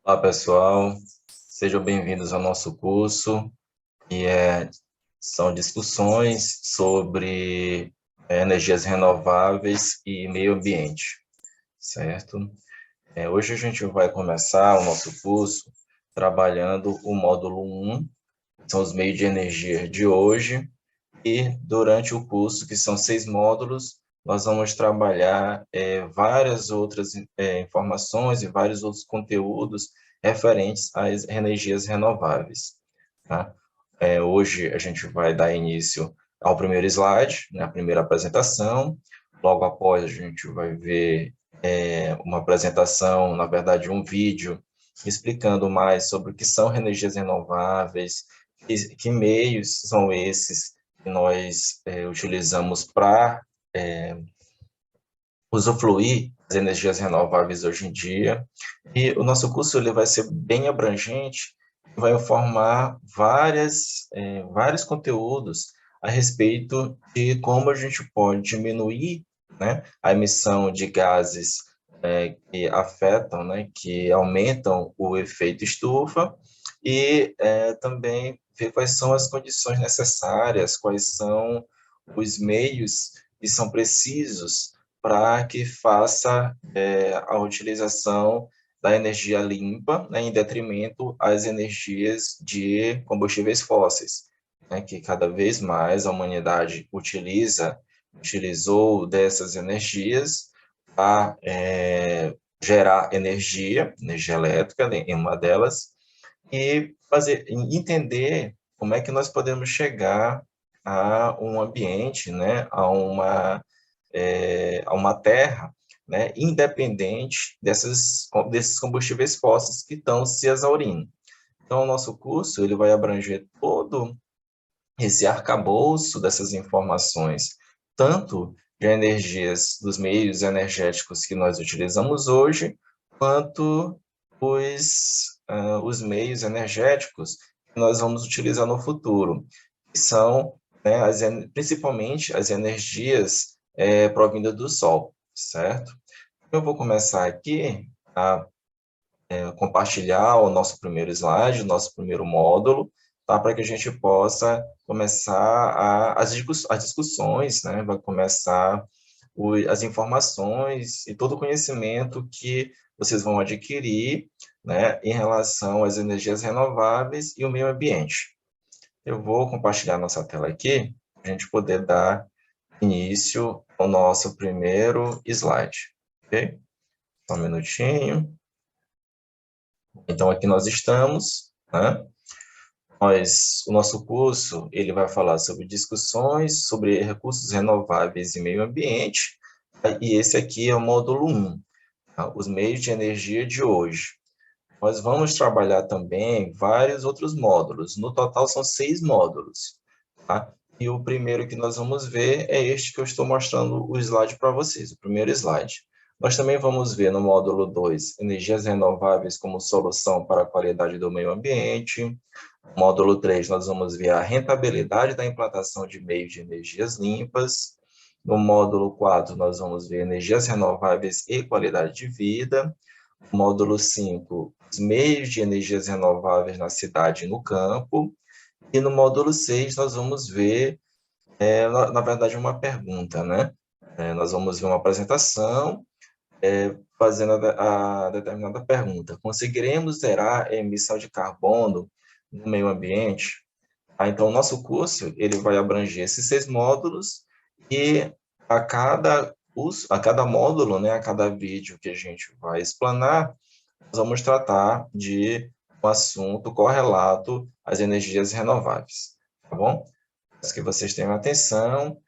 Olá, pessoal. Sejam bem-vindos ao nosso curso, que são discussões sobre energias renováveis e meio ambiente, certo? Hoje a gente vai começar o nosso curso trabalhando o módulo 1, que são os meios de energia de hoje, e durante o curso, que são 6 módulos, nós vamos trabalhar várias outras informações e vários outros conteúdos referentes às energias renováveis. Tá? Hoje a gente vai dar início ao primeiro slide, né, a primeira apresentação. Logo após a gente vai ver uma apresentação, na verdade um vídeo, explicando mais sobre o que são energias renováveis, que meios são esses que nós utilizamos para usufruir das energias renováveis hoje em dia. E o nosso curso ele vai ser bem abrangente, vai informar vários conteúdos a respeito de como a gente pode diminuir, né, a emissão de gases que afetam, né, que aumentam o efeito estufa, e também ver quais são as condições necessárias, quais são os meios que são precisos para que faça a utilização da energia limpa, né, em detrimento às energias de combustíveis fósseis, né, que cada vez mais a humanidade utilizou dessas energias para gerar energia elétrica, né, em uma delas, e entender como é que nós podemos chegar a um ambiente, né, a uma terra, né, independente desses combustíveis fósseis que estão se exaurindo. Então, o nosso curso ele vai abranger todo esse arcabouço dessas informações, tanto de energias dos meios energéticos que nós utilizamos hoje, quanto os meios energéticos que nós vamos utilizar no futuro, que são, né, principalmente as energias provindas do Sol, certo? Eu vou começar aqui a compartilhar o nosso primeiro slide, o nosso primeiro módulo, tá? Para que a gente possa começar as discussões, né? Vai começar as informações e todo o conhecimento que vocês vão adquirir, né, em relação às energias renováveis e o meio ambiente. Eu vou compartilhar nossa tela aqui, para a gente poder dar início ao nosso primeiro slide, ok? Só um minutinho. Então, aqui nós estamos, né? O nosso curso, ele vai falar sobre discussões sobre recursos renováveis e meio ambiente, tá? E esse aqui é o módulo 1, tá? Os meios de energia de hoje. Nós vamos trabalhar também vários outros módulos, no total são 6 módulos, tá? E o primeiro que nós vamos ver é este que eu estou mostrando o slide para vocês, o primeiro slide. Nós também vamos ver no módulo 2, energias renováveis como solução para a qualidade do meio ambiente. No módulo 3, nós vamos ver a rentabilidade da implantação de meios de energias limpas. No módulo 4, nós vamos ver energias renováveis e qualidade de vida. No módulo 5, os meios de energias renováveis na cidade e no campo. E no módulo 6, nós vamos ver, na verdade, uma pergunta, né? Nós vamos ver uma apresentação fazendo a determinada pergunta. Conseguiremos zerar a emissão de carbono no meio ambiente? Então, o nosso curso ele vai abranger esses 6 módulos e a cada módulo, né, a cada vídeo que a gente vai explanar, nós vamos tratar de um assunto correlato às energias renováveis, tá bom? Peço que vocês tenham atenção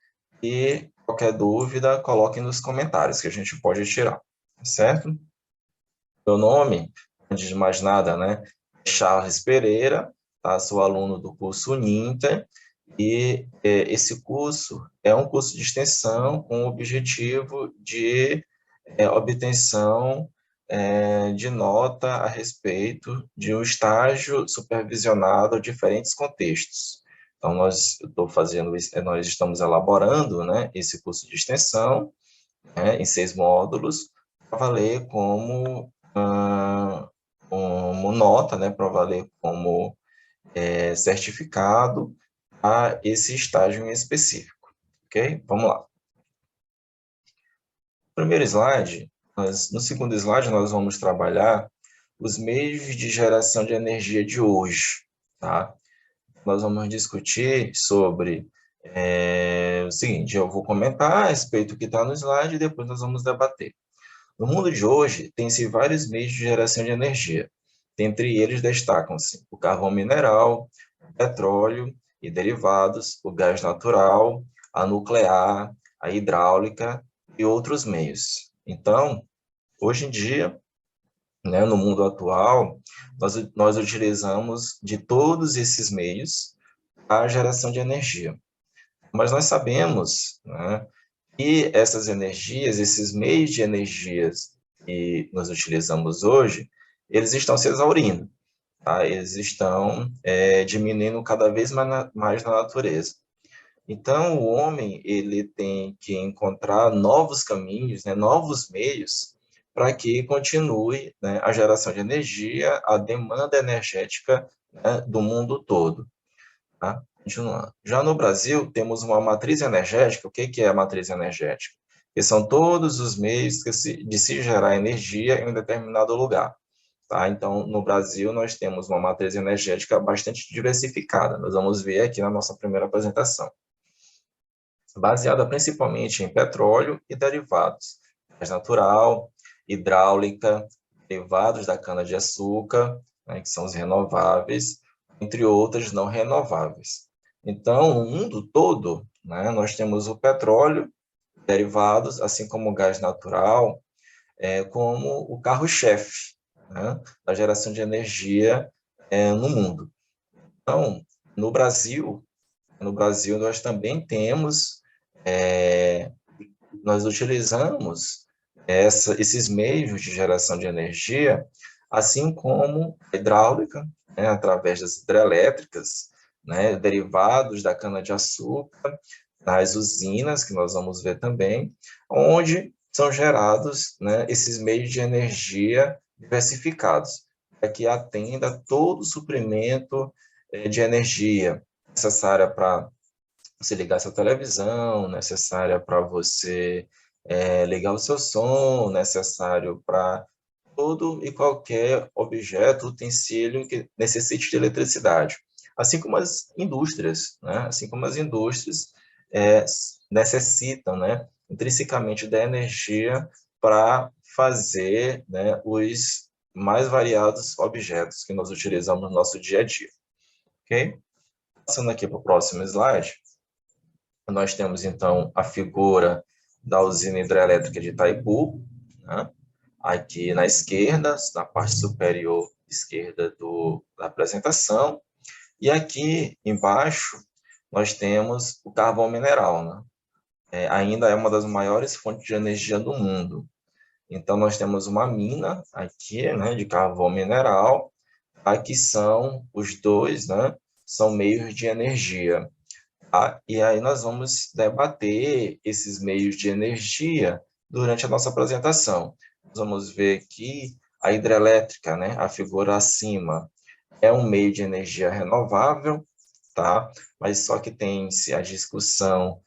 e qualquer dúvida, coloquem nos comentários que a gente pode tirar, tá certo? Meu nome, antes de mais nada, né, é Charles Pereira, tá? Sou aluno do curso Uninter, e esse curso é um curso de extensão com o objetivo de obtenção de nota a respeito de um estágio supervisionado a diferentes contextos. Então, nós estamos elaborando, né, esse curso de extensão, né, em 6 módulos, para valer como como nota, né, para valer como certificado a esse estágio em específico, ok? Vamos lá. Primeiro slide, no segundo slide nós vamos trabalhar os meios de geração de energia de hoje, tá? Nós vamos discutir sobre o seguinte, eu vou comentar a respeito do que está no slide e depois nós vamos debater. No mundo de hoje, tem-se vários meios de geração de energia. Dentre eles destacam-se o carvão mineral, o petróleo e derivados, o gás natural, a nuclear, a hidráulica e outros meios. Então, hoje em dia, né, no mundo atual, nós utilizamos de todos esses meios a geração de energia. Mas nós sabemos, né, que essas energias, esses meios de energias que nós utilizamos hoje, eles estão se exaurindo, tá? Eles estão diminuindo cada vez mais na natureza. Então, o homem ele tem que encontrar novos caminhos, né, novos meios, para que continue, né, a geração de energia, a demanda energética, né, do mundo todo. Tá? Continuando. Já no Brasil, temos uma matriz energética. O que é a matriz energética? Que são todos os meios de se gerar energia em um determinado lugar. Tá? Então, no Brasil, nós temos uma matriz energética bastante diversificada. Nós vamos ver aqui na nossa primeira apresentação. Baseada principalmente em petróleo e derivados, gás natural, hidráulica, derivados da cana-de-açúcar, né, que são os renováveis, entre outras não renováveis. Então, no mundo todo, né, nós temos o petróleo, derivados, assim como o gás natural, como o carro-chefe, né, da geração de energia no mundo. Então, no Brasil nós também temos, nós utilizamos esses meios de geração de energia, assim como a hidráulica, né, através das hidrelétricas, né, derivados da cana-de-açúcar, nas usinas, que nós vamos ver também, onde são gerados, né, esses meios de energia diversificados, para que atenda todo o suprimento de energia necessária para você ligar sua televisão, necessária para você ligar o seu som, necessário para todo e qualquer objeto, utensílio que necessite de eletricidade. Assim como as indústrias, né? Assim como as indústrias necessitam, né, intrinsecamente da energia para fazer, né, os mais variados objetos que nós utilizamos no nosso dia a dia. Ok? Passando aqui para o próximo slide, nós temos, então, a figura da usina hidrelétrica de Itaipu, né? Aqui na esquerda, na parte superior esquerda da apresentação, e aqui embaixo nós temos o carvão mineral, né? Ainda é uma das maiores fontes de energia do mundo. Então, nós temos uma mina aqui, né, de carvão mineral, aqui são os dois, né, são meios de energia. E aí nós vamos debater esses meios de energia durante a nossa apresentação. Nós vamos ver que a hidrelétrica, né, a figura acima, é um meio de energia renovável, tá? Mas só que tem-se a discussão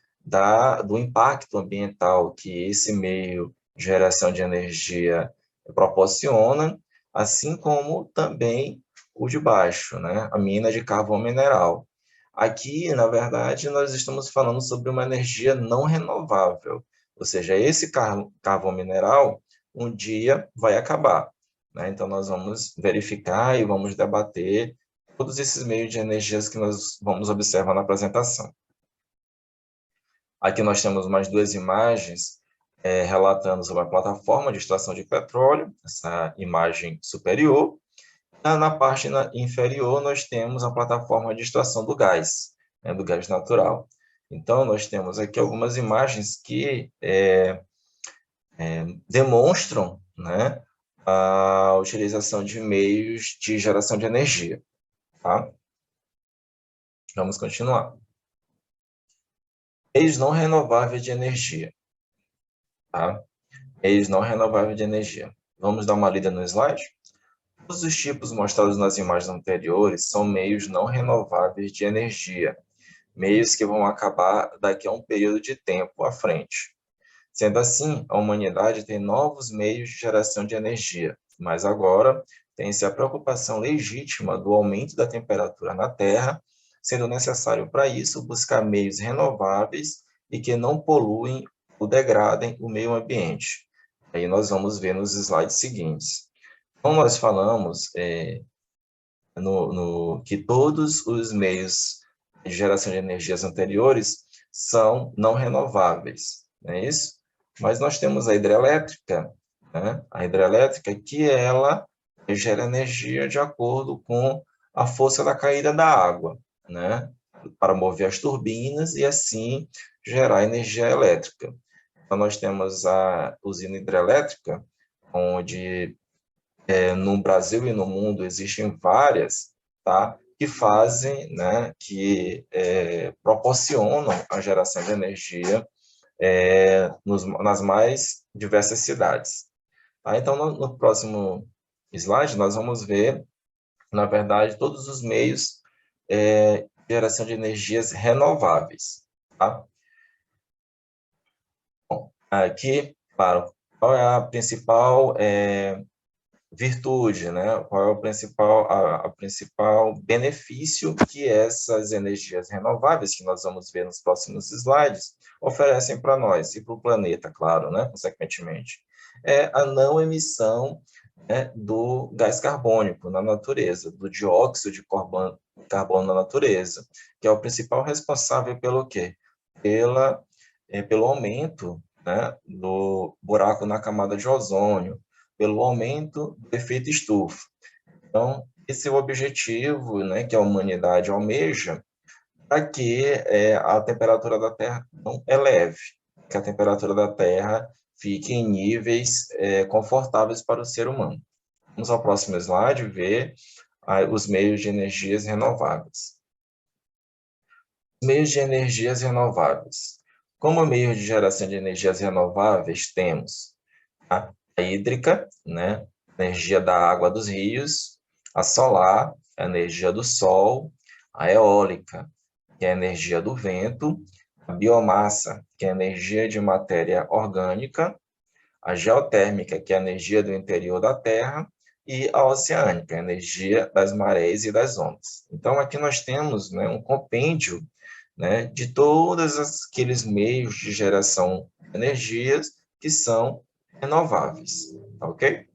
do impacto ambiental que esse meio de geração de energia proporciona, assim como também o de baixo, né? A mina de carvão mineral. Aqui, na verdade, nós estamos falando sobre uma energia não renovável, ou seja, esse carvão mineral um dia vai acabar, né? Então, nós vamos verificar e vamos debater todos esses meios de energias que nós vamos observar na apresentação. Aqui nós temos mais duas imagens relatando sobre a plataforma de extração de petróleo, essa imagem superior. Na parte inferior, nós temos a plataforma de extração do gás, né, do gás natural. Então, nós temos aqui algumas imagens que demonstram, né, a utilização de meios de geração de energia. Tá? Vamos continuar. Meios não renováveis de energia. Tá? Meios não renováveis de energia. Vamos dar uma lida no slide? Todos os tipos mostrados nas imagens anteriores são meios não renováveis de energia, meios que vão acabar daqui a um período de tempo à frente. Sendo assim, a humanidade tem novos meios de geração de energia, mas agora tem-se a preocupação legítima do aumento da temperatura na Terra, sendo necessário para isso buscar meios renováveis e que não poluem ou degradem o meio ambiente. Aí nós vamos ver nos slides seguintes. Então, nós falamos que todos os meios de geração de energias anteriores são não renováveis, não é isso? Mas nós temos a hidrelétrica, né? A hidrelétrica que ela gera energia de acordo com a força da caída da água, né? Para mover as turbinas e assim gerar energia elétrica. Então, nós temos a usina hidrelétrica, onde no Brasil e no mundo existem várias, tá? Que fazem, né? Que proporcionam a geração de energia nas mais diversas cidades. Tá? Então, no próximo slide, nós vamos ver, na verdade, todos os meios de geração de energias renováveis. Tá? Bom, aqui, claro, qual é a principal virtude, né? Qual é o principal, a principal benefício que essas energias renováveis, que nós vamos ver nos próximos slides, oferecem para nós e para o planeta, claro, né? Consequentemente, é a não emissão, né, do gás carbônico na natureza, do dióxido de carbono na natureza, que é o principal responsável pelo quê? Pelo aumento, né, do buraco na camada de ozônio, pelo aumento do efeito estufa. Então, esse é o objetivo, né, que a humanidade almeja, para que a temperatura da Terra não eleve, que a temperatura da Terra fique em níveis confortáveis para o ser humano. Vamos ao próximo slide ver os meios de energias renováveis. Os meios de energias renováveis. Como meio de geração de energias renováveis, temos a hídrica, né? Energia da água dos rios, a solar, a energia do sol, a eólica, que é a energia do vento, a biomassa, que é a energia de matéria orgânica, a geotérmica, que é a energia do interior da Terra, e a oceânica, a energia das marés e das ondas. Então, aqui nós temos, né, um compêndio, né, de todos aqueles meios de geração de energias que são renováveis, tá ok?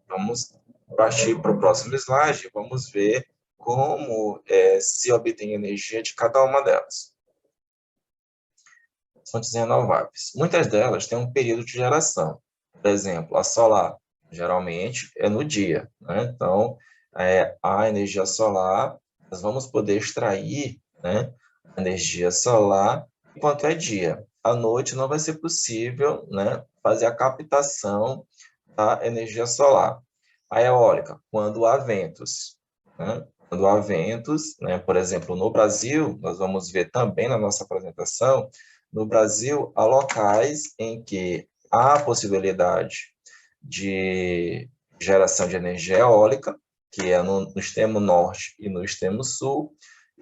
Vamos partir para o próximo slide, vamos ver como se obtém energia de cada uma delas. Fontes renováveis. Muitas delas têm um período de geração. Por exemplo, a solar, geralmente, é no dia, né? Então, a energia solar, nós vamos poder extrair, né, a energia solar enquanto é dia. À noite não vai ser possível, né, fazer a captação da energia solar. A eólica, quando há ventos, né? Quando há ventos, né, por exemplo, no Brasil, nós vamos ver também na nossa apresentação, no Brasil, há locais em que há a possibilidade de geração de energia eólica, que é no extremo norte e no extremo sul,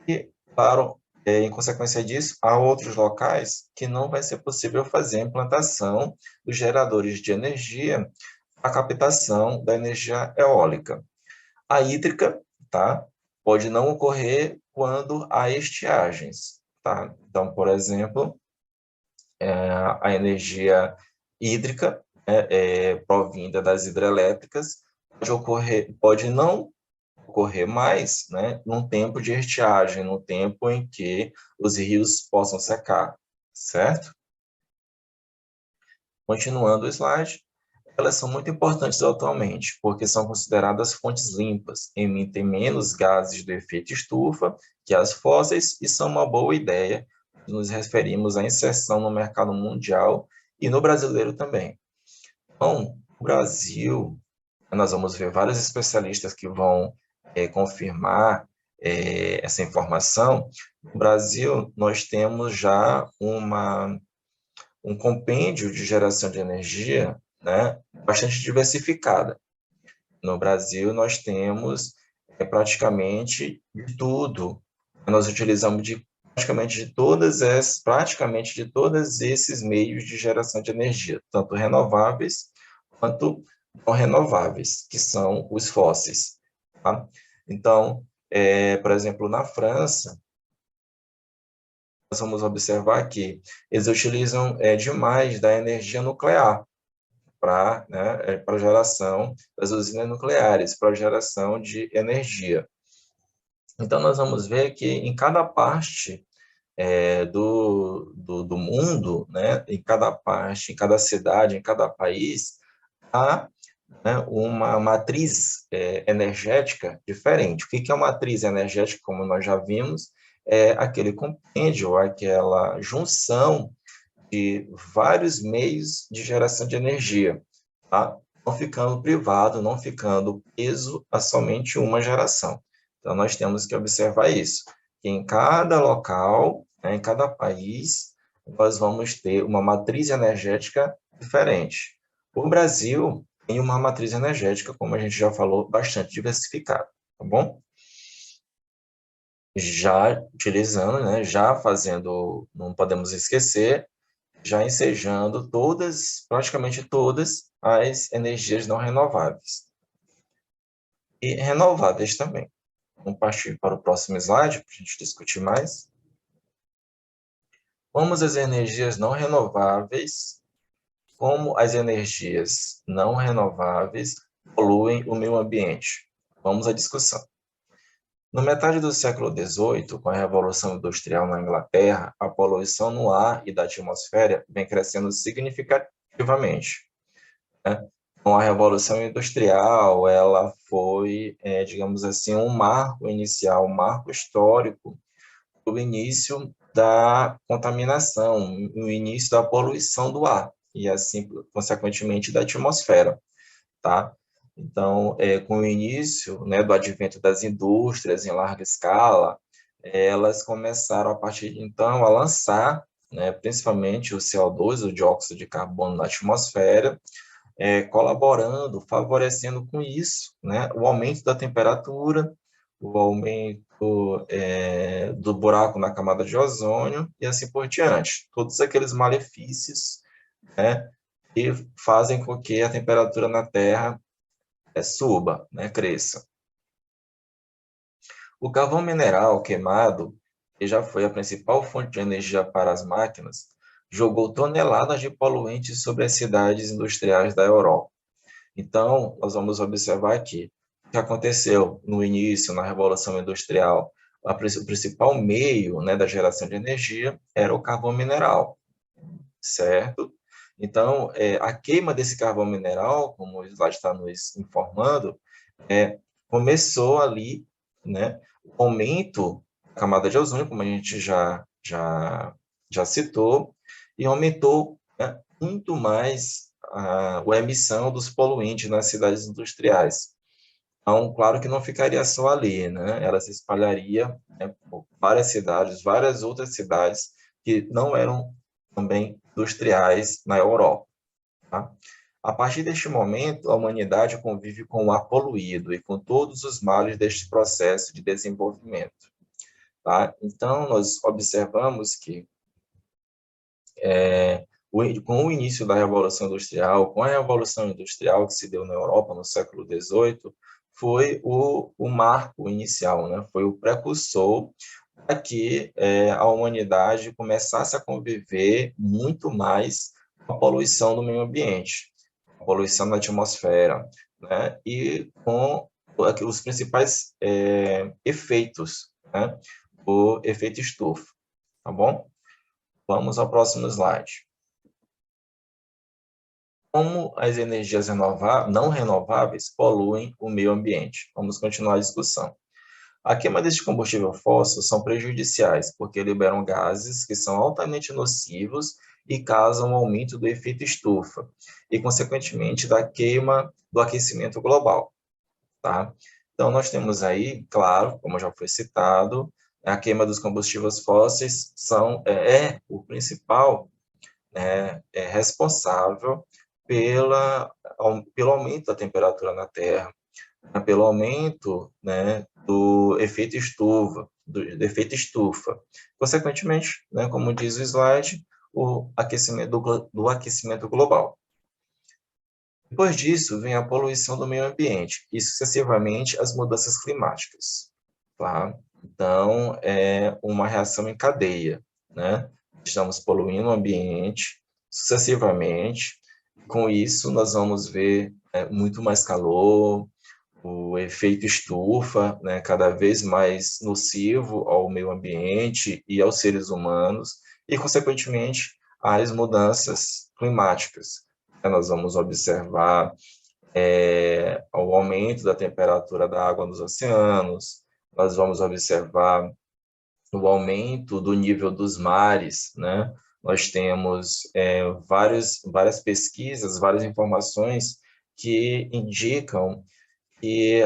e, claro, em consequência disso, há outros locais que não vai ser possível fazer a implantação dos geradores de energia a captação da energia eólica. A hídrica, tá, pode não ocorrer quando há estiagens, tá? Então, por exemplo, a energia hídrica provinda das hidrelétricas pode não ocorrer mais, né, num tempo de estiagem, no tempo em que os rios possam secar, certo? Continuando o slide. Elas são muito importantes atualmente, porque são consideradas fontes limpas, emitem menos gases do efeito estufa que as fósseis e são uma boa ideia quando nos referimos à inserção no mercado mundial e no brasileiro também. Então, o Brasil, nós vamos ver vários especialistas que vão confirmar essa informação. No Brasil, nós temos já um compêndio de geração de energia, né, bastante diversificada. No Brasil, nós temos praticamente de tudo. Nós utilizamos praticamente de todos esses meios de geração de energia, tanto renováveis quanto não renováveis, que são os fósseis. Tá? Então, por exemplo, na França, nós vamos observar que eles utilizam demais da energia nuclear para, né, para geração das usinas nucleares, para geração de energia. Então, nós vamos ver que em cada parte do mundo, né, em cada parte, em cada cidade, em cada país, há, né, uma matriz energética diferente. O que é uma matriz energética, como nós já vimos? É aquele compêndio, aquela junção de vários meios de geração de energia, tá? Não ficando privado, não ficando preso a somente uma geração. Então, nós temos que observar isso, que em cada local, né, em cada país, nós vamos ter uma matriz energética diferente. O Brasil tem uma matriz energética, como a gente já falou, bastante diversificada, tá bom? Já utilizando, né, já fazendo, não podemos esquecer, já ensejando praticamente todas as energias não renováveis. E renováveis também. Vamos partir para o próximo slide, para a gente discutir mais. As energias não renováveis, como as energias não renováveis poluem o meio ambiente. Vamos à discussão. Na metade do século XVIII, com a Revolução Industrial na Inglaterra, a poluição no ar e da atmosfera vem crescendo significativamente, né? Com a Revolução Industrial, ela foi, digamos assim, um marco inicial, um marco histórico do início da contaminação, o início da poluição do ar e, assim, consequentemente, da atmosfera, tá? Então, com o início, né, do advento das indústrias em larga escala, elas começaram, a partir de então, a lançar, né, principalmente o CO2, o dióxido de carbono na atmosfera, colaborando, favorecendo com isso, né, o aumento da temperatura, o aumento do buraco na camada de ozônio e assim por diante. Todos aqueles malefícios, né, que fazem com que a temperatura na Terra suba, né, cresça. O carvão mineral queimado, que já foi a principal fonte de energia para as máquinas, jogou toneladas de poluentes sobre as cidades industriais da Europa. Então, nós vamos observar aqui o que aconteceu no início, na Revolução Industrial. O principal meio, né, da geração de energia era o carvão mineral, certo? Então, a queima desse carvão mineral, como o slide está nos informando, começou ali, né, o aumento da camada de ozônio, como a gente já citou, e aumentou, né, muito mais a emissão dos poluentes nas cidades industriais. Então, claro que não ficaria só ali, né? Ela se espalharia, né, por várias cidades, várias outras cidades que não eram também industriais na Europa. Tá? A partir deste momento, a humanidade convive com o ar poluído e com todos os males deste processo de desenvolvimento. Tá? Então, nós observamos que, com o início da Revolução Industrial, com a Revolução Industrial que se deu na Europa no século XVIII, foi o marco inicial, né? Foi o precursor para que a humanidade começasse a conviver muito mais com a poluição do meio ambiente, a poluição da atmosfera, né? E com os principais efeitos, né? O efeito estufa, tá bom? Vamos ao próximo slide. Como as energias não renováveis poluem o meio ambiente? Vamos continuar a discussão. A queima deste combustível fóssil são prejudiciais, porque liberam gases que são altamente nocivos e causam um aumento do efeito estufa, e, consequentemente, da queima do aquecimento global. Tá? Então, nós temos aí, claro, como já foi citado, a queima dos combustíveis fósseis é o principal responsável pelo aumento da temperatura na Terra, pelo aumento, né, do efeito estufa, Consequentemente, né, como diz o slide, o aquecimento do aquecimento global. Depois disso, vem a poluição do meio ambiente e, sucessivamente, as mudanças climáticas. Tá? Então, é uma reação em cadeia, né? Estamos poluindo o ambiente sucessivamente. Com isso, nós vamos ver muito mais calor, o efeito estufa, né, cada vez mais nocivo ao meio ambiente e aos seres humanos, e, consequentemente, as mudanças climáticas. Nós vamos observar o aumento da temperatura da água nos oceanos, nós vamos observar o aumento do nível dos mares, né? Nós temos várias pesquisas, várias informações que indicam que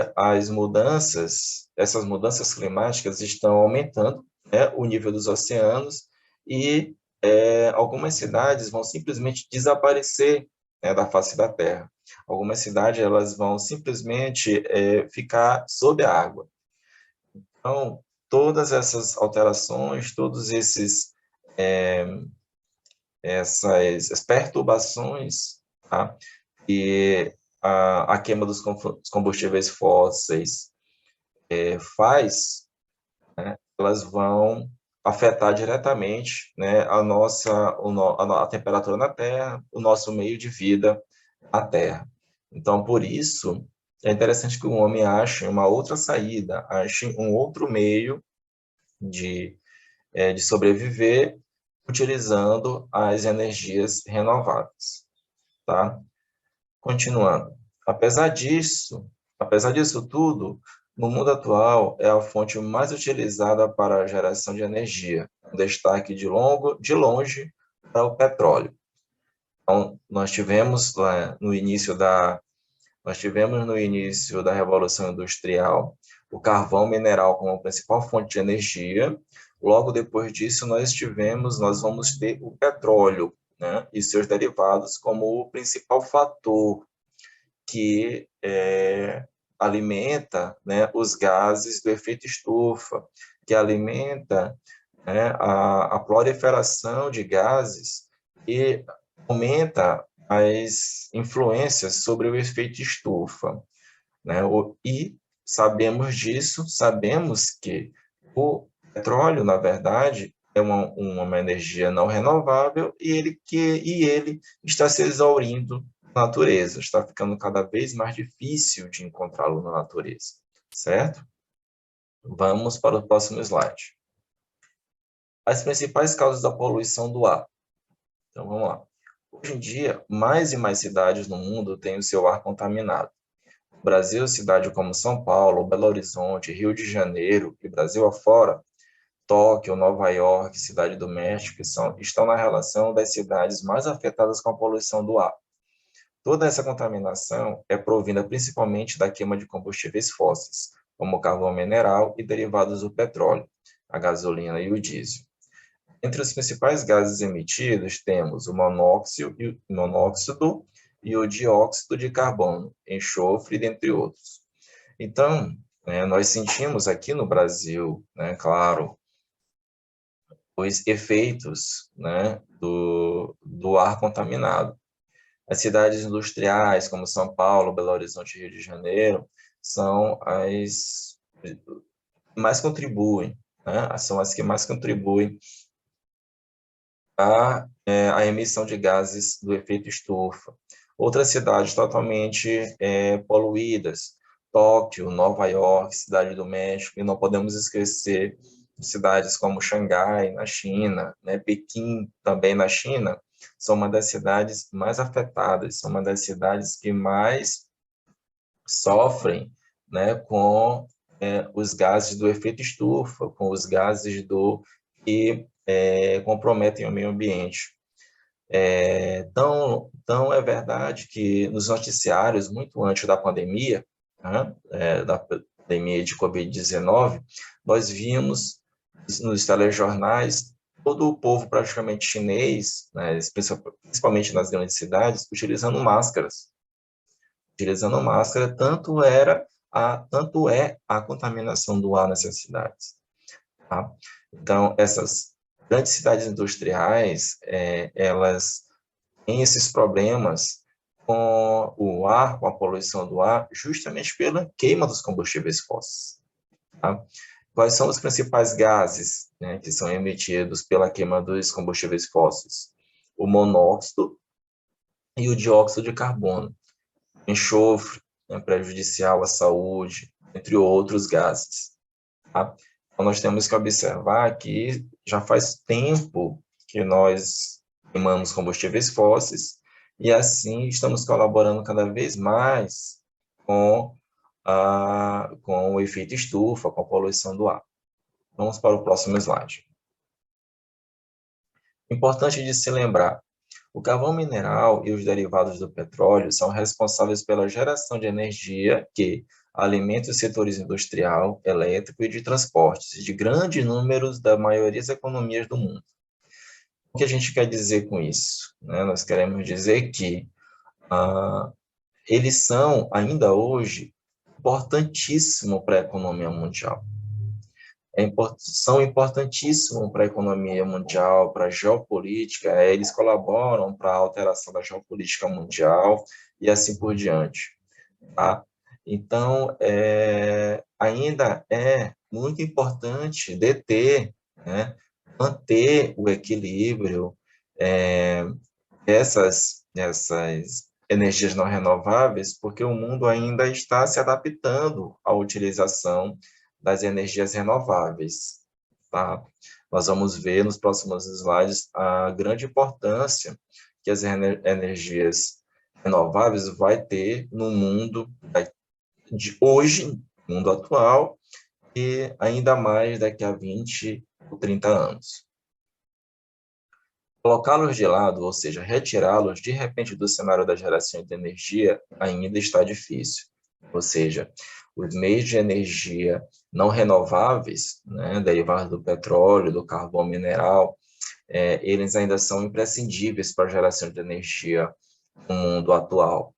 essas mudanças climáticas estão aumentando, né, o nível dos oceanos e algumas cidades vão simplesmente desaparecer, né, da face da Terra. Algumas cidades elas vão simplesmente ficar sob a água. Então, todas essas alterações, todos essas perturbações, tá? E a queima dos combustíveis fósseis faz, né, elas vão afetar diretamente, né, a temperatura na Terra, o nosso meio de vida na Terra. Então, por isso, é interessante que o homem ache uma outra saída, ache um outro meio de sobreviver utilizando as energias renováveis, tá? Continuando. Apesar disso tudo, no mundo atual é a fonte mais utilizada para a geração de energia, com destaque de longe para o petróleo. Então, nós tivemos no início da Revolução Industrial o carvão mineral como principal fonte de energia. Logo depois disso, nós vamos ter o petróleo, né, e seus derivados como o principal fator que alimenta, né, os gases do efeito estufa, que alimenta, né, a proliferação de gases e aumenta as influências sobre o efeito estufa, né? E sabemos que o petróleo, na verdade, é uma energia não renovável e ele está se exaurindo na natureza, está ficando cada vez mais difícil de encontrá-lo na natureza, certo? Vamos para o próximo slide. As principais causas da poluição do ar. Então, vamos lá. Hoje em dia, mais e mais cidades no mundo têm o seu ar contaminado. No Brasil, cidades como São Paulo, Belo Horizonte, Rio de Janeiro e Brasil afora, Tóquio, Nova York, Cidade do México, estão na relação das cidades mais afetadas com a poluição do ar. Toda essa contaminação é provinda principalmente da queima de combustíveis fósseis, como o carvão mineral e derivados do petróleo, a gasolina e o diesel. Entre os principais gases emitidos, temos o monóxido e o dióxido de carbono, enxofre, dentre outros. Então, nós sentimos aqui no Brasil, né, claro, os efeitos, né, do ar contaminado. As cidades industriais, como São Paulo, Belo Horizonte e Rio de Janeiro, são as que mais contribuem, né, são as que mais contribuem a emissão de gases do efeito estufa. Outras cidades totalmente poluídas, Tóquio, Nova York, Cidade do México, e não podemos esquecer cidades como Xangai, na China, né, Pequim, também na China, são uma das cidades mais afetadas, são uma das cidades que mais sofrem, né, com os gases do efeito estufa, com os gases que comprometem o meio ambiente. Então, é verdade que nos noticiários, muito antes da pandemia, né, da pandemia de Covid-19, nós vimos nos telejornais todo o povo praticamente chinês, né, principalmente nas grandes cidades, utilizando máscaras. Tanto era tanto é a contaminação do ar nessas cidades. Tá? Então, essas grandes cidades industriais, elas têm esses problemas com o ar, com a poluição do ar, justamente pela queima dos combustíveis fósseis. Tá? Quais são os principais gases, né, que são emitidos pela queima dos combustíveis fósseis? O monóxido e o dióxido de carbono. Enxofre, né, prejudicial à saúde, entre outros gases. Tá? Então, nós temos que observar que já faz tempo que nós queimamos combustíveis fósseis e, assim, estamos colaborando cada vez mais com o efeito estufa, com a poluição do ar. Vamos para o próximo slide. Importante de se lembrar, o carvão mineral e os derivados do petróleo são responsáveis pela geração de energia que alimenta os setores industrial, elétrico e de transportes de grandes números da maioria das economias do mundo. O que a gente quer dizer com isso? Né? Nós queremos dizer que eles são, ainda hoje, importantíssimos para a economia mundial. São importantíssimos para a economia mundial, para a geopolítica, eles colaboram para a alteração da geopolítica mundial e assim por diante. Tá? Então, ainda é muito importante deter, né, manter o equilíbrio, essas energias não renováveis, porque o mundo ainda está se adaptando à utilização das energias renováveis. Tá? Nós vamos ver nos próximos slides a grande importância que as energias renováveis vai ter no mundo de hoje, mundo atual, e ainda mais daqui a 20 ou 30 anos. Colocá-los de lado, ou seja, retirá-los de repente do cenário da geração de energia, ainda está difícil. Ou seja, os meios de energia não renováveis, né, derivados do petróleo, do carvão mineral, eles ainda são imprescindíveis para a geração de energia no mundo atual.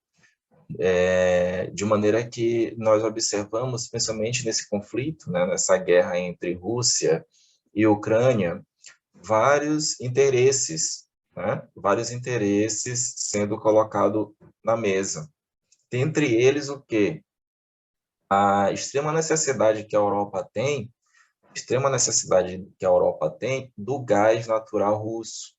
De maneira que nós observamos, principalmente nesse conflito, né, nessa guerra entre Rússia e Ucrânia, vários interesses, né, vários interesses sendo colocados na mesa. Dentre eles, o quê? A extrema necessidade que a Europa tem, do gás natural russo.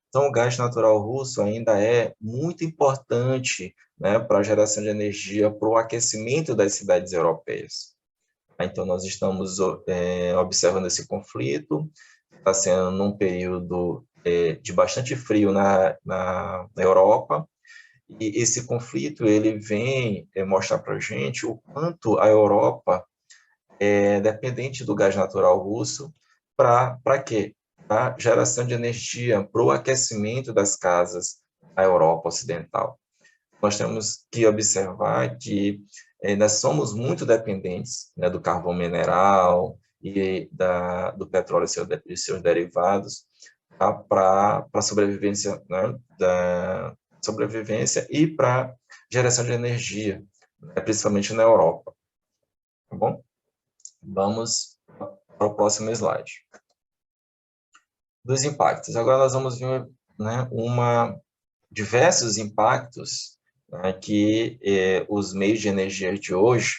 Então, o gás natural russo ainda é muito importante, né, para a geração de energia, para o aquecimento das cidades europeias. Então, nós estamos observando esse conflito, está sendo num período de bastante frio na Europa, e esse conflito ele vem mostrar para a gente o quanto a Europa é dependente do gás natural russo. Para quê? Para geração de energia, para o aquecimento das casas na Europa Ocidental. Nós temos que observar que nós somos muito dependentes, né, do carvão mineral e do petróleo e seus derivados, tá, para a sobrevivência, né, sobrevivência e para geração de energia, né, principalmente na Europa. Tá bom? Vamos para o próximo slide. Dos impactos. Agora nós vamos ver, né, diversos impactos, né, que os meios de energia de hoje,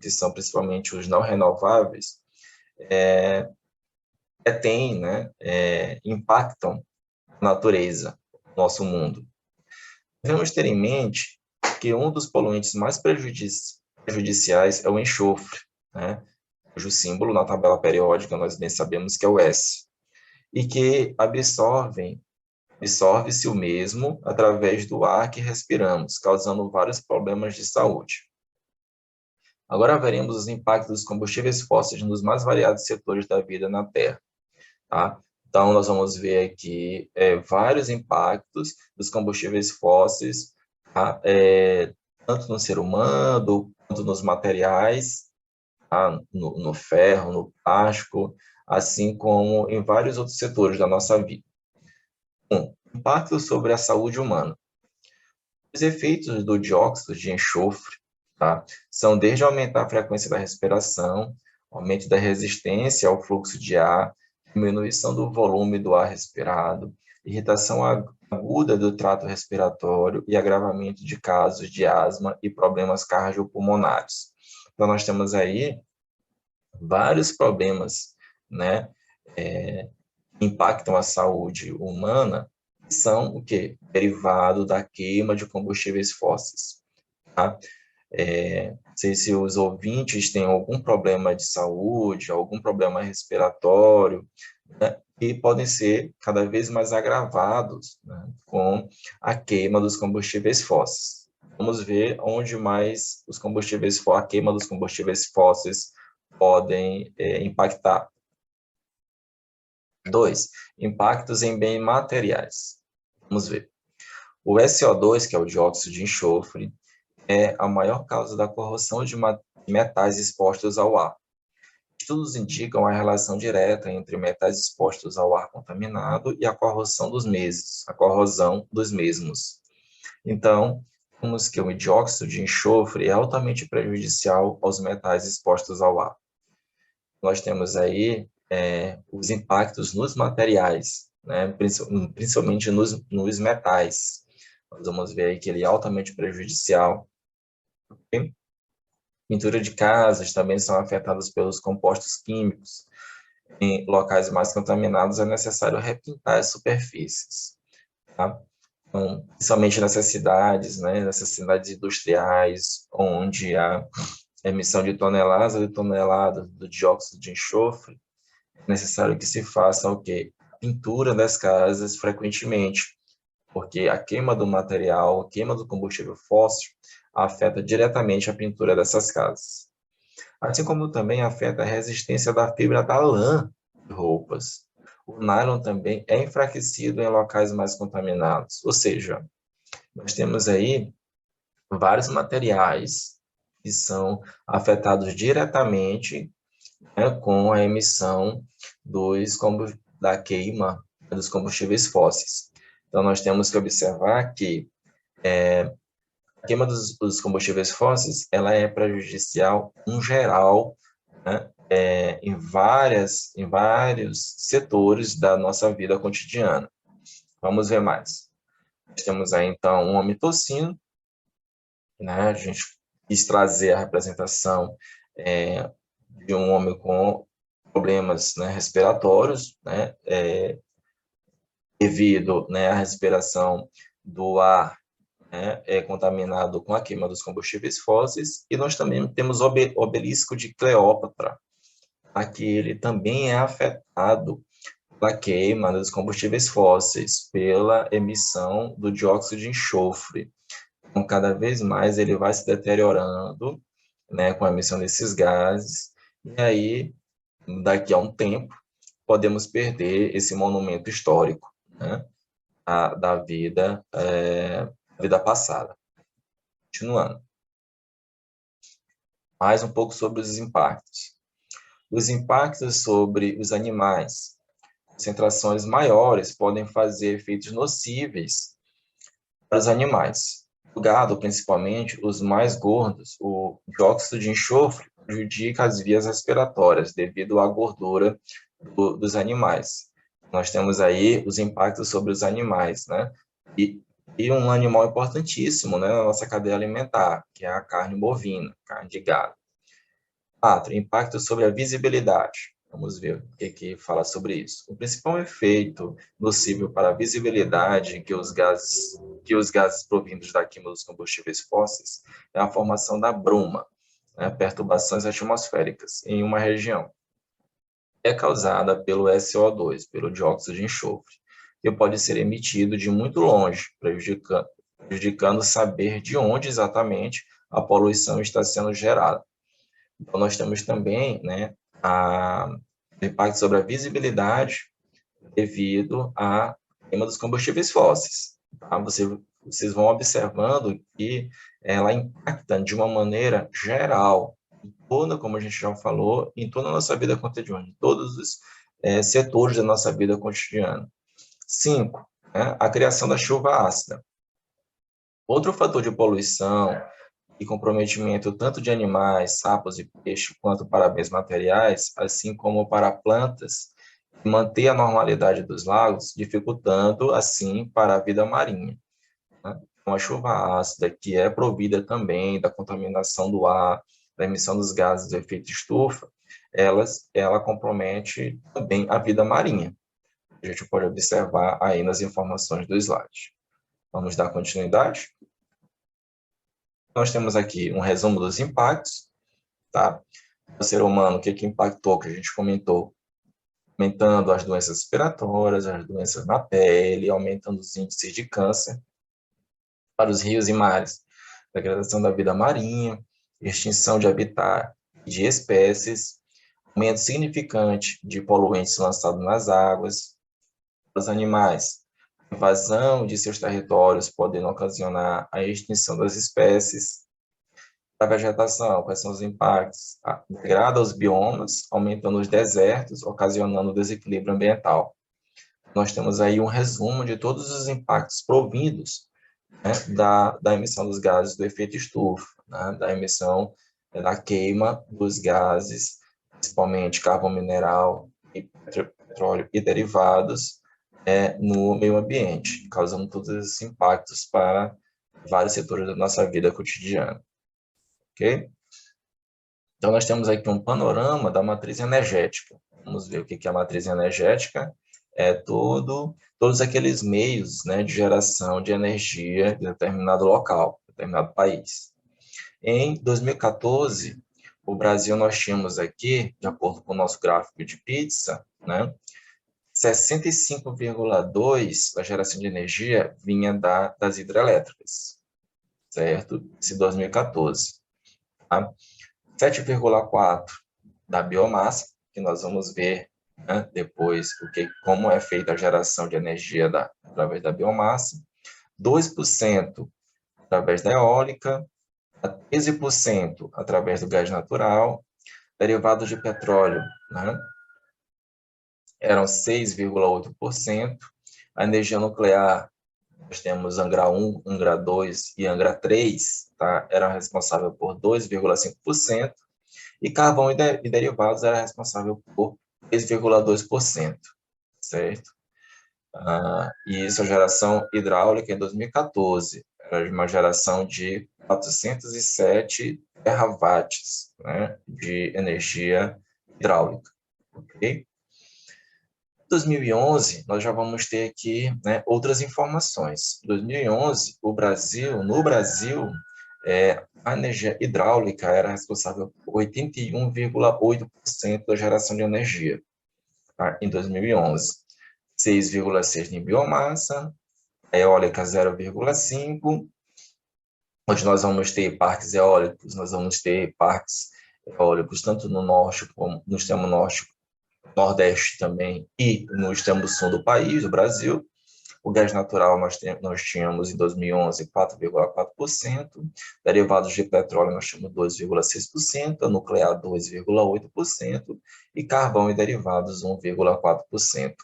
que são principalmente os não renováveis, têm, né, impactam a natureza, nosso mundo. Devemos ter em mente que um dos poluentes mais prejudiciais é o enxofre, né, cujo símbolo na tabela periódica nós bem sabemos que é o S, e que absorve-se o mesmo através do ar que respiramos, causando vários problemas de saúde. Agora veremos os impactos dos combustíveis fósseis nos mais variados setores da vida na Terra. Tá? Então, nós vamos ver aqui vários impactos dos combustíveis fósseis, tá? Tanto no ser humano, quanto nos materiais, tá? No ferro, no plástico, assim como em vários outros setores da nossa vida. Impacto sobre a saúde humana. Os efeitos do dióxido de enxofre tá? São desde aumentar a frequência da respiração, aumento da resistência ao fluxo de ar, diminuição do volume do ar respirado, irritação aguda do trato respiratório e agravamento de casos de asma e problemas cardiopulmonares. Então, nós temos aí vários problemas, né, que impactam a saúde humana, que são o quê? Derivado da queima de combustíveis fósseis, tá? Não sei se os ouvintes têm algum problema de saúde, algum problema respiratório, né, e podem ser cada vez mais agravados, né, com a queima dos combustíveis fósseis. Vamos ver onde mais a queima dos combustíveis fósseis podem impactar. 2. Impactos em bens materiais. Vamos ver. O SO2, que é o dióxido de enxofre, é a maior causa da corrosão de metais expostos ao ar. Estudos indicam a relação direta entre metais expostos ao ar contaminado e a corrosão dos mesmos. Então, vemos que o dióxido de enxofre é altamente prejudicial aos metais expostos ao ar. Nós temos aí os impactos nos materiais, né, principalmente nos metais. Nós vamos ver aí que ele é altamente prejudicial. Okay? Pintura de casas também são afetadas pelos compostos químicos. Em locais mais contaminados, é necessário repintar as superfícies. Tá? Então, principalmente nessas cidades, né, nessas cidades industriais, onde há emissão de toneladas e toneladas do dióxido de enxofre, é necessário que se faça o quê? Pintura das casas frequentemente, porque a queima do material, a queima do combustível fóssil, afeta diretamente a pintura dessas casas. Assim como também afeta a resistência da fibra da lã de roupas. O nylon também é enfraquecido em locais mais contaminados, ou seja, nós temos aí vários materiais que são afetados diretamente, né, com a emissão da queima dos combustíveis fósseis. Então, nós temos que observar que a queima dos combustíveis fósseis ela é prejudicial em geral, né, em vários setores da nossa vida cotidiana. Vamos ver mais. Nós temos aí, então, um omitocino, né, a gente quis trazer a representação de um homem com problemas, né, respiratórios, né, devido, né, à respiração do ar, né, contaminado com a queima dos combustíveis fósseis, e nós também temos o obelisco de Cleópatra, aqui ele também é afetado pela queima dos combustíveis fósseis, pela emissão do dióxido de enxofre. Então, cada vez mais ele vai se deteriorando, né, com a emissão desses gases, e aí, daqui a um tempo, podemos perder esse monumento histórico, né, da vida passada. Continuando. Mais um pouco sobre os impactos. Os impactos sobre os animais. Concentrações maiores podem fazer efeitos nocíveis para os animais. O gado, principalmente, os mais gordos, o dióxido de enxofre prejudica as vias respiratórias devido à gordura dos animais. Nós temos aí os impactos sobre os animais, né? E um animal importantíssimo, né, na nossa cadeia alimentar, que é a carne bovina, carne de gado. 4. Impacto sobre a visibilidade. Vamos ver o que fala sobre isso. O principal efeito nocivo para a visibilidade que os gases provindos da queima dos combustíveis fósseis é a formação da bruma, né, perturbações atmosféricas em uma região. É causada pelo SO2, pelo dióxido de enxofre, que pode ser emitido de muito longe, prejudicando saber de onde exatamente a poluição está sendo gerada. Então, nós temos também, né, o impacto sobre a visibilidade devido à queima dos combustíveis fósseis. Tá? Vocês vão observando que ela impacta de uma maneira geral, como a gente já falou, em toda a nossa vida cotidiana, em todos os setores da nossa vida cotidiana. 5. Né, a criação da chuva ácida. Outro fator de poluição e comprometimento tanto de animais, sapos e peixes, quanto para bens materiais, assim como para plantas, e manter a normalidade dos lagos, dificultando, assim, para a vida marinha, né? Uma chuva ácida que é provida também da contaminação do ar, da emissão dos gases do efeito estufa, ela compromete também a vida marinha. A gente pode observar aí nas informações do slide. Vamos dar continuidade? Nós temos aqui um resumo dos impactos, tá? O ser humano, o que impactou, que a gente comentou, aumentando as doenças respiratórias, as doenças na pele, aumentando os índices de câncer para os rios e mares, degradação da vida marinha, extinção de habitat de espécies, aumento significante de poluentes lançados nas águas, os animais, invasão de seus territórios podendo ocasionar a extinção das espécies, a vegetação, quais são os impactos? Degrada os biomas, aumentando os desertos, ocasionando desequilíbrio ambiental. Nós temos aí um resumo de todos os impactos provindos, né, da emissão dos gases do efeito estufa, né, da emissão da queima dos gases, principalmente carvão mineral e petróleo e derivados, no meio ambiente, causando todos esses impactos para vários setores da nossa vida cotidiana. Ok? Então, nós temos aqui um panorama da matriz energética. Vamos ver o que é a matriz energética. É todos aqueles meios, né, de geração de energia de determinado local, determinado país. Em 2014, o Brasil, nós tínhamos aqui, de acordo com o nosso gráfico de pizza, né, 65,2% da geração de energia vinha das hidrelétricas, certo? Esse 2014. Tá? 7,4% da biomassa, que nós vamos ver, né, depois como é feita a geração de energia através da biomassa, 2% através da eólica, 13% através do gás natural, derivados de petróleo, né, eram 6,8%, a energia nuclear, nós temos Angra 1, Angra 2 e Angra 3, tá, eram responsáveis por 2,5%, e carvão e derivados era responsável por 3,2%, certo? E isso, a geração hidráulica em 2014, era uma geração de 407 terawatts, né, de energia hidráulica, ok? Em 2011, nós já vamos ter aqui, né, outras informações. Em 2011, no Brasil, a energia hidráulica era responsável por 81,8% da geração de energia, tá? Em 2011. 6,6% em biomassa, eólica 0,5%, onde nós vamos ter parques eólicos, nós vamos ter parques eólicos tanto no norte como no extremo norte, nordeste também, e no extremo sul do país, do Brasil. O gás natural nós tínhamos em 2011 4,4%, derivados de petróleo nós tínhamos 2,6%, a nuclear 2,8% e carvão e derivados 1,4%.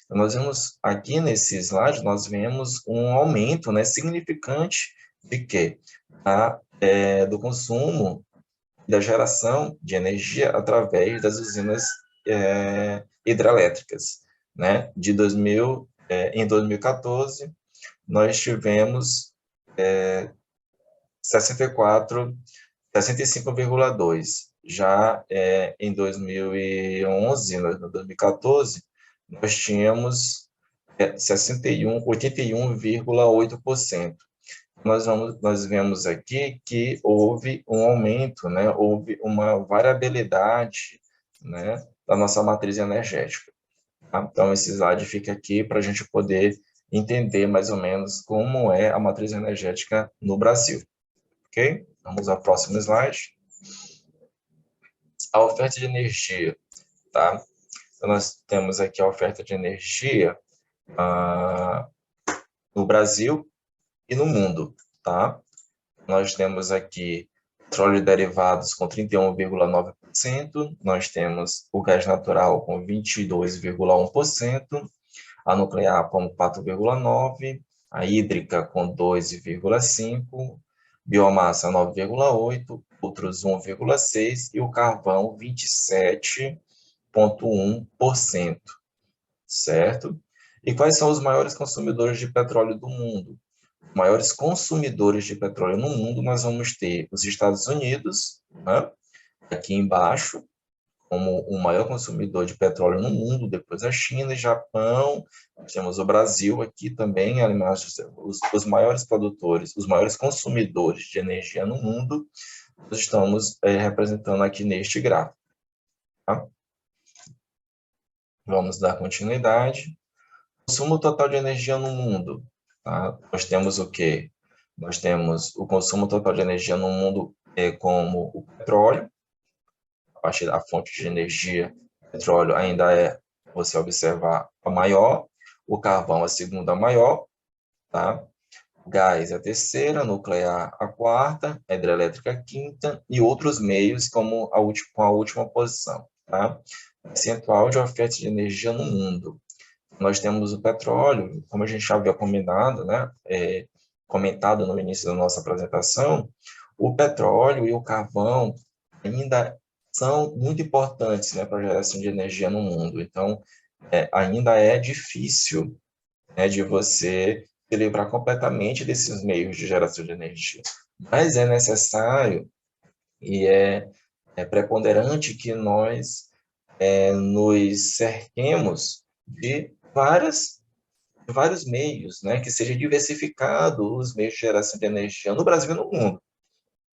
Então, nós vemos aqui nesse slide, nós vemos um aumento, né, significante de quê? Do consumo, da geração de energia através das usinas hidrelétricas, né? Em 2014, nós tivemos 65,2%. Já em 2011, 2014, nós tínhamos 81,8%. Nós vemos aqui que houve um aumento, né? Houve uma variabilidade, né, da nossa matriz energética. Tá? Então, esse slide fica aqui para a gente poder entender mais ou menos como é a matriz energética no Brasil. Ok? Vamos ao próximo slide. A oferta de energia. Tá? Então, nós temos aqui a oferta de energia no Brasil e no mundo. Tá? Nós temos aqui petróleo e derivados com 31,9%, nós temos o gás natural com 22,1%, a nuclear com 4,9%, a hídrica com 2,5%, biomassa 9,8%, outros 1,6% e o carvão 27,1%, certo? E quais são os maiores consumidores de petróleo do mundo? Os maiores consumidores de petróleo no mundo, nós vamos ter os Estados Unidos, né? Aqui embaixo, como o maior consumidor de petróleo no mundo, depois a China e Japão, nós temos o Brasil aqui também, os maiores produtores, os maiores consumidores de energia no mundo, nós estamos representando aqui neste gráfico. Tá? Vamos dar continuidade. Consumo total de energia no mundo. Tá? Nós temos o quê? Nós temos o consumo total de energia no mundo como o petróleo, a partir da fonte de energia, o petróleo ainda é, você observar, a maior, o carvão a segunda maior, tá? O gás é a terceira, nuclear a quarta, a hidrelétrica a quinta, e outros meios como com a última posição, tá? Percentual de oferta de energia no mundo. Nós temos o petróleo, como a gente já havia combinado, né? Comentado no início da nossa apresentação, o petróleo e o carvão ainda são muito importantes, né, para a geração de energia no mundo. Então, ainda é difícil, né, de você se livrar completamente desses meios de geração de energia. Mas é necessário e é preponderante que nós nos cerquemos de vários meios, né, que seja diversificado os meios de geração de energia no Brasil e no mundo,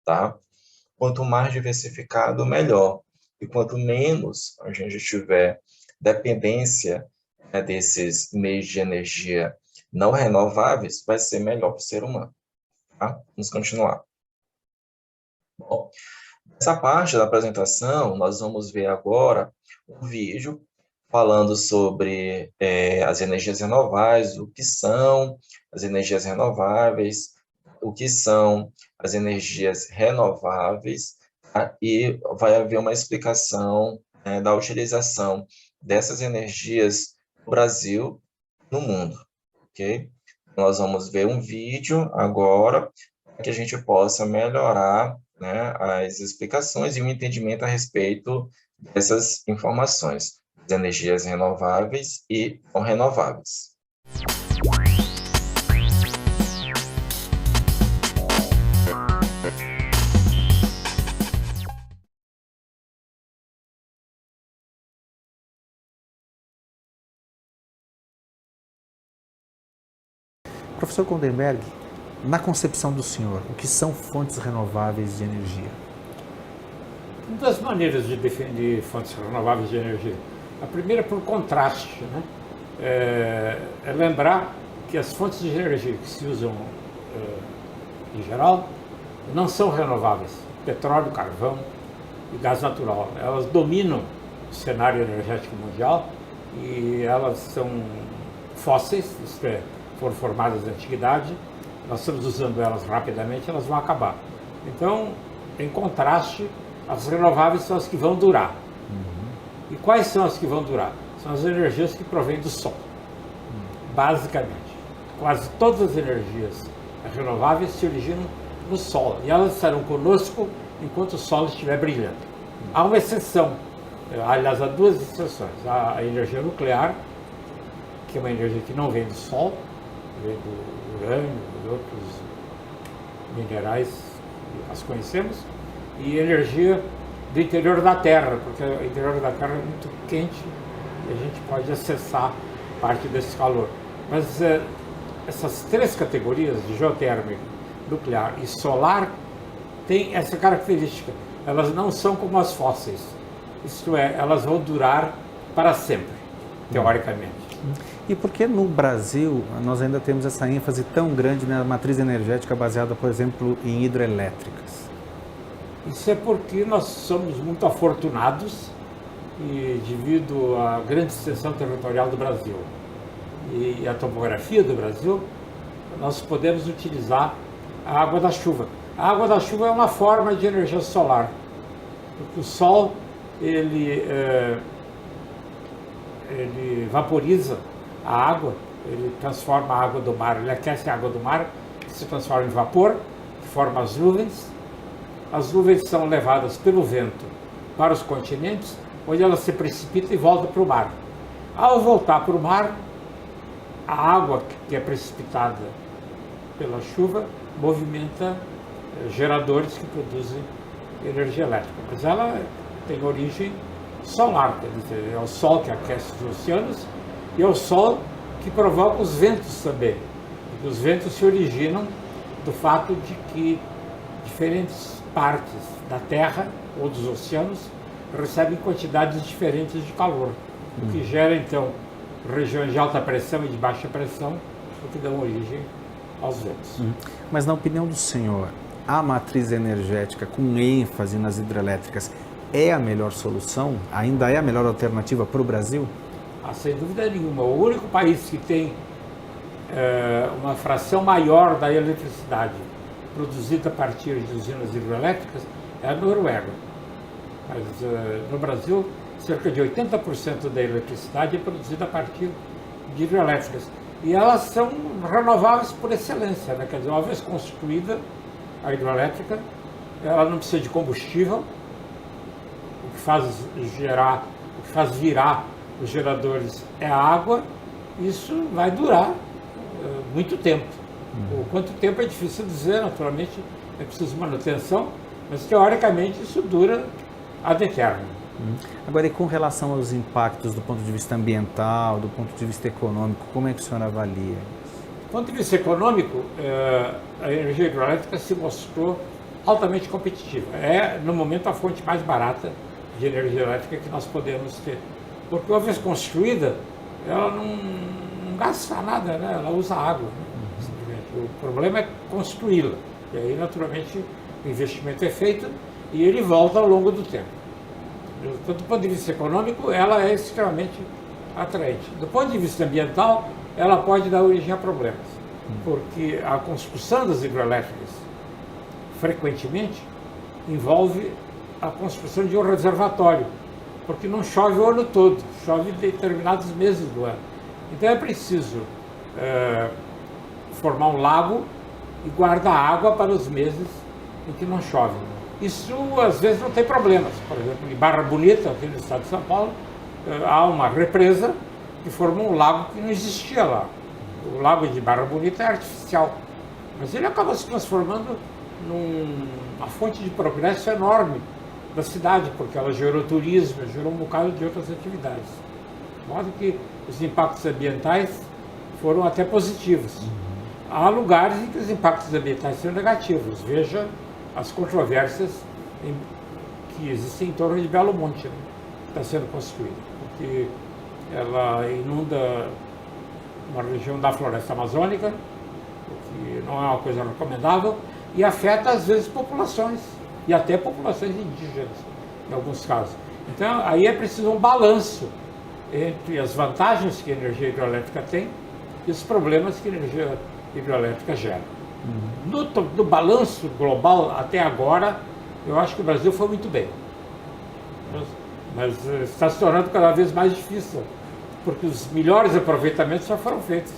tá? Quanto mais diversificado, melhor. E quanto menos a gente tiver dependência, né, desses meios de energia não renováveis, vai ser melhor para o ser humano. Tá? Vamos continuar. Bom, nessa parte da apresentação, nós vamos ver agora um vídeo falando sobre as energias renováveis, o que são as energias renováveis, o que são as energias renováveis, tá? E vai haver uma explicação da utilização dessas energias no Brasil, no mundo, ok? Nós vamos ver um vídeo agora para que a gente possa melhorar, né, as explicações e o entendimento a respeito dessas informações, das energias renováveis e não renováveis. Professor Goldenberg, na concepção do senhor, o que são fontes renováveis de energia? Duas maneiras de definir fontes renováveis de energia. A primeira, por contraste, né? É lembrar que as fontes de energia que se usam em geral não são renováveis. Petróleo, carvão e gás natural. Elas dominam o cenário energético mundial e elas são fósseis, isto é, foram formadas na antiguidade, nós estamos usando elas rapidamente, elas vão acabar. Então, em contraste, as renováveis são as que vão durar. E quais são as que vão durar? São as energias que provêm do Sol, basicamente. Quase todas as energias renováveis se originam no Sol, e elas estarão conosco enquanto o Sol estiver brilhando. Há uma exceção, aliás, há duas exceções. A energia nuclear, que é uma energia que não vem do Sol, vem do urânio e outros minerais que nós conhecemos, e energia do interior da Terra, porque o interior da Terra é muito quente e a gente pode acessar parte desse calor. Mas essas três categorias, de geotérmica, nuclear e solar, têm essa característica. Elas não são como as fósseis, isto é, elas vão durar para sempre, teoricamente. E por que no Brasil nós ainda temos essa ênfase tão grande na matriz energética baseada, por exemplo, em hidrelétricas? Isso é porque nós somos muito afortunados e devido à grande extensão territorial do Brasil e à topografia do Brasil, nós podemos utilizar a água da chuva. A água da chuva é uma forma de energia solar, porque o Sol ele vaporiza a água, ele transforma a água do mar, ele aquece a água do mar, que se transforma em vapor, que forma as nuvens são levadas pelo vento para os continentes, onde elas se precipitam e voltam para o mar. Ao voltar para o mar, a água que é precipitada pela chuva movimenta geradores que produzem energia elétrica, mas ela tem origem solar, quer dizer, é o Sol que aquece os oceanos e é o Sol que provoca os ventos também. E os ventos se originam do fato de que diferentes partes da Terra ou dos oceanos recebem quantidades diferentes de calor, o que gera então regiões de alta pressão e de baixa pressão, o que dão origem aos ventos. Mas na opinião do senhor, a matriz energética com ênfase nas hidrelétricas é a melhor solução? Ainda é a melhor alternativa para o Brasil? Sem dúvida nenhuma. O único país que tem uma fração maior da eletricidade produzida a partir de usinas hidrelétricas é a Noruega. Mas no Brasil, cerca de 80% da eletricidade é produzida a partir de hidrelétricas. E elas são renováveis por excelência, né? Quer dizer, uma vez construída a hidrelétrica, ela não precisa de combustível, o que faz virar os geradores é a água. Isso vai durar muito tempo. O quanto tempo é difícil dizer, naturalmente é preciso manutenção, mas teoricamente isso dura ad eternum. Agora, e com relação aos impactos do ponto de vista ambiental, do ponto de vista econômico, como é que o senhor avalia? Do ponto de vista econômico, a energia hidrelétrica se mostrou altamente competitiva. É, no momento, a fonte mais barata de energia elétrica que nós podemos ter. Porque, uma vez construída, ela não gasta nada, né? Ela usa água. Né? Simplesmente. O problema é construí-la. E aí, naturalmente, o investimento é feito e ele volta ao longo do tempo. Do ponto de vista econômico, ela é extremamente atraente. Do ponto de vista ambiental, ela pode dar origem a problemas, porque a construção das hidrelétricas, frequentemente, envolve a construção de um reservatório, porque não chove o ano todo, chove em determinados meses do ano. Então é preciso formar um lago e guardar água para os meses em que não chove. Isso, às vezes, não tem problemas. Por exemplo, em Barra Bonita, aqui no estado de São Paulo, há uma represa que formou um lago que não existia lá. O lago de Barra Bonita é artificial, mas ele acaba se transformando numa fonte de progresso enorme da cidade, porque ela gerou turismo, gerou um bocado de outras atividades. De modo que os impactos ambientais foram até positivos. Há lugares em que os impactos ambientais são negativos. Veja as controvérsias que existem em torno de Belo Monte, né, que está sendo construída, porque ela inunda uma região da floresta amazônica, o que não é uma coisa recomendável, e afeta às vezes populações, e até populações indígenas, em alguns casos. Então, aí é preciso um balanço entre as vantagens que a energia hidrelétrica tem e os problemas que a energia hidrelétrica gera. No balanço global, até agora, eu acho que o Brasil foi muito bem. Mas está se tornando cada vez mais difícil, porque os melhores aproveitamentos já foram feitos.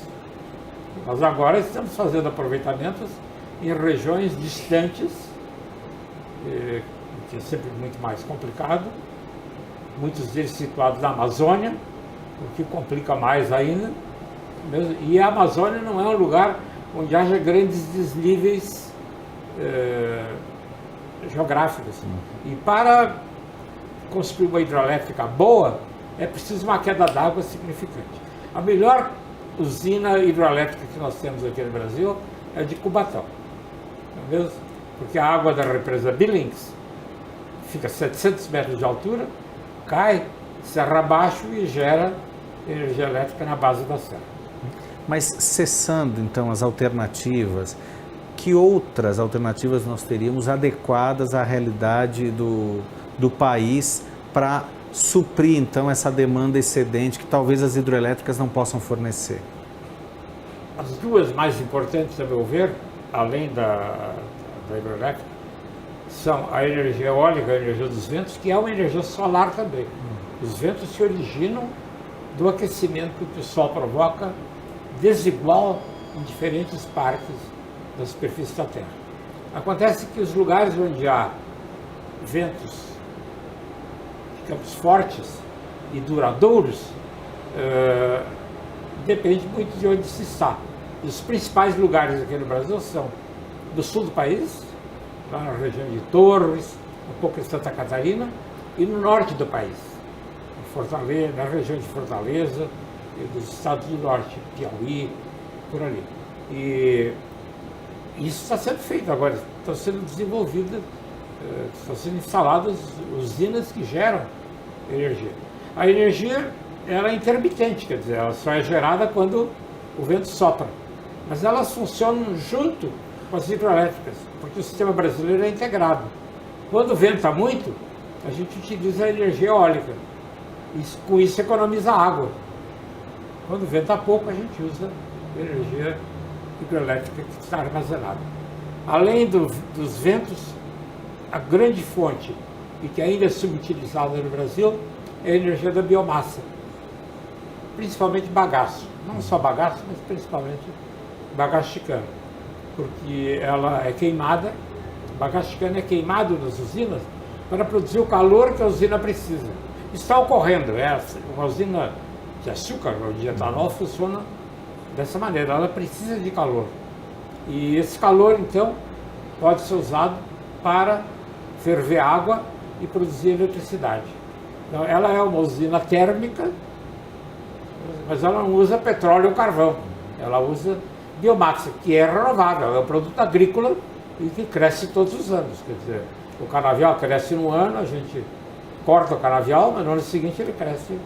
Nós agora estamos fazendo aproveitamentos em regiões distantes, que é sempre muito mais complicado, muitos deles situados na Amazônia, o que complica mais ainda. E a Amazônia não é um lugar onde haja grandes desníveis geográficos. E para construir uma hidrelétrica boa, é preciso uma queda d'água significante. A melhor usina hidrelétrica que nós temos aqui no Brasil é de Cubatão, não é mesmo? Porque a água da represa Billings fica a 700 metros de altura, cai serra abaixo e gera energia elétrica na base da serra. Mas cessando então as alternativas, que outras alternativas nós teríamos adequadas à realidade do país para suprir então essa demanda excedente que talvez as hidrelétricas não possam fornecer? As duas mais importantes, a meu ver, além da hidrelétrica, são a energia eólica, a energia dos ventos, que é uma energia solar também. Os ventos se originam do aquecimento que o Sol provoca desigual em diferentes partes da superfície da Terra. Acontece que os lugares onde há ventos, digamos, fortes e duradouros, depende muito de onde se está. E os principais lugares aqui no Brasil são do sul do país, lá na região de Torres, um pouco em Santa Catarina, e no norte do país, Fortaleza, na região de Fortaleza e dos estados do norte, Piauí, por ali. E isso está sendo feito agora, estão sendo desenvolvidas, estão sendo instaladas usinas que geram energia. A energia, ela é intermitente, quer dizer, ela só é gerada quando o vento sopra. Mas elas funcionam junto com as hidrelétricas, porque o sistema brasileiro é integrado. Quando venta muito, a gente utiliza a energia eólica. E com isso economiza água. Quando venta pouco, a gente usa energia hidrelétrica que está armazenada. Além dos ventos, a grande fonte, e que ainda é subutilizada no Brasil, é a energia da biomassa. Principalmente bagaço. Não só bagaço, mas principalmente bagaço de cana. Porque ela é queimada, bagaço de cana é queimado nas usinas para produzir o calor que a usina precisa. Está ocorrendo, uma usina de açúcar ou de etanol funciona dessa maneira, ela precisa de calor. E esse calor, então, pode ser usado para ferver água e produzir eletricidade. Então, ela é uma usina térmica, mas ela não usa petróleo ou carvão, ela usa biomassa, que é renovável, é um produto agrícola e que cresce todos os anos. Quer dizer, o canavial cresce num ano, a gente corta o canavial, mas no ano seguinte ele cresce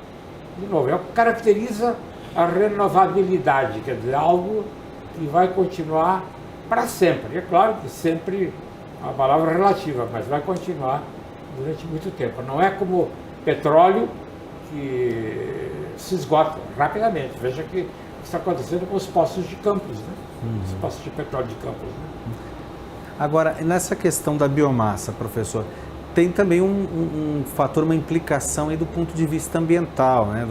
de novo. É o que caracteriza a renovabilidade, quer dizer, algo que vai continuar para sempre. E é claro que sempre é uma palavra relativa, mas vai continuar durante muito tempo. Não é como petróleo que se esgota rapidamente. Veja que está acontecendo com os poços de Campos, né? Os poços de petróleo de Campos. Né? Agora, nessa questão da biomassa, professor, tem também um fator, uma implicação aí do ponto de vista ambiental, né?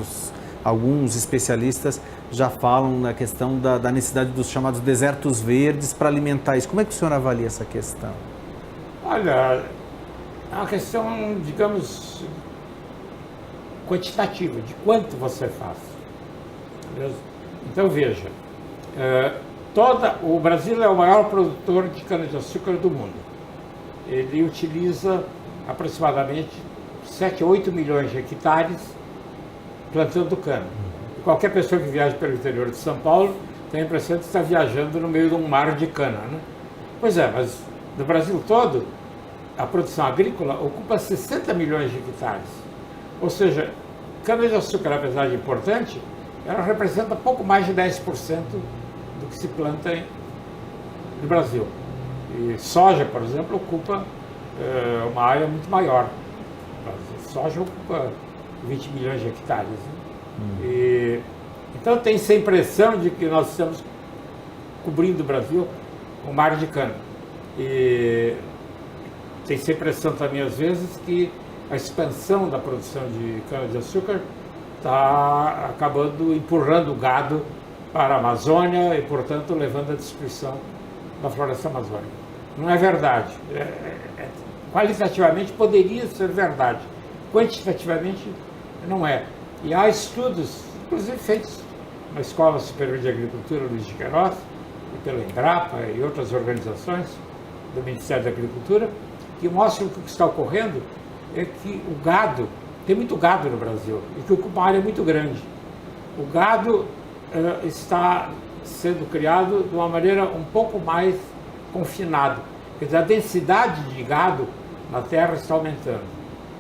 Alguns especialistas já falam na questão da necessidade dos chamados desertos verdes para alimentar isso. Como é que o senhor avalia essa questão? Olha, é uma questão, digamos, quantitativa, de quanto você faz. Beleza? Então, veja, o Brasil é o maior produtor de cana-de-açúcar do mundo. Ele utiliza aproximadamente 7 a 8 milhões de hectares plantando cana. E qualquer pessoa que viaja pelo interior de São Paulo tem a impressão de estar viajando no meio de um mar de cana, né? Pois é, mas no Brasil todo, a produção agrícola ocupa 60 milhões de hectares. Ou seja, cana-de-açúcar, apesar de importante, ela representa pouco mais de 10% do que se planta no Brasil. E soja, por exemplo, ocupa uma área muito maior. A soja ocupa 20 milhões de hectares. Né? Então tem-se a impressão de que nós estamos cobrindo o Brasil com mar de cana. E tem-se a impressão também, às vezes, que a expansão da produção de cana-de-açúcar está acabando empurrando o gado para a Amazônia e, portanto, levando à destruição da floresta amazônica. Não é verdade. Qualitativamente poderia ser verdade. Quantitativamente não é. E há estudos, inclusive feitos na Escola Superior de Agricultura Luiz de Queiroz, e pela Embrapa e outras organizações do Ministério da Agricultura, que mostram que o que está ocorrendo é que o gado, tem muito gado no Brasil, e que ocupa uma área muito grande. O gado está sendo criado de uma maneira um pouco mais confinada. Quer dizer, a densidade de gado na terra está aumentando.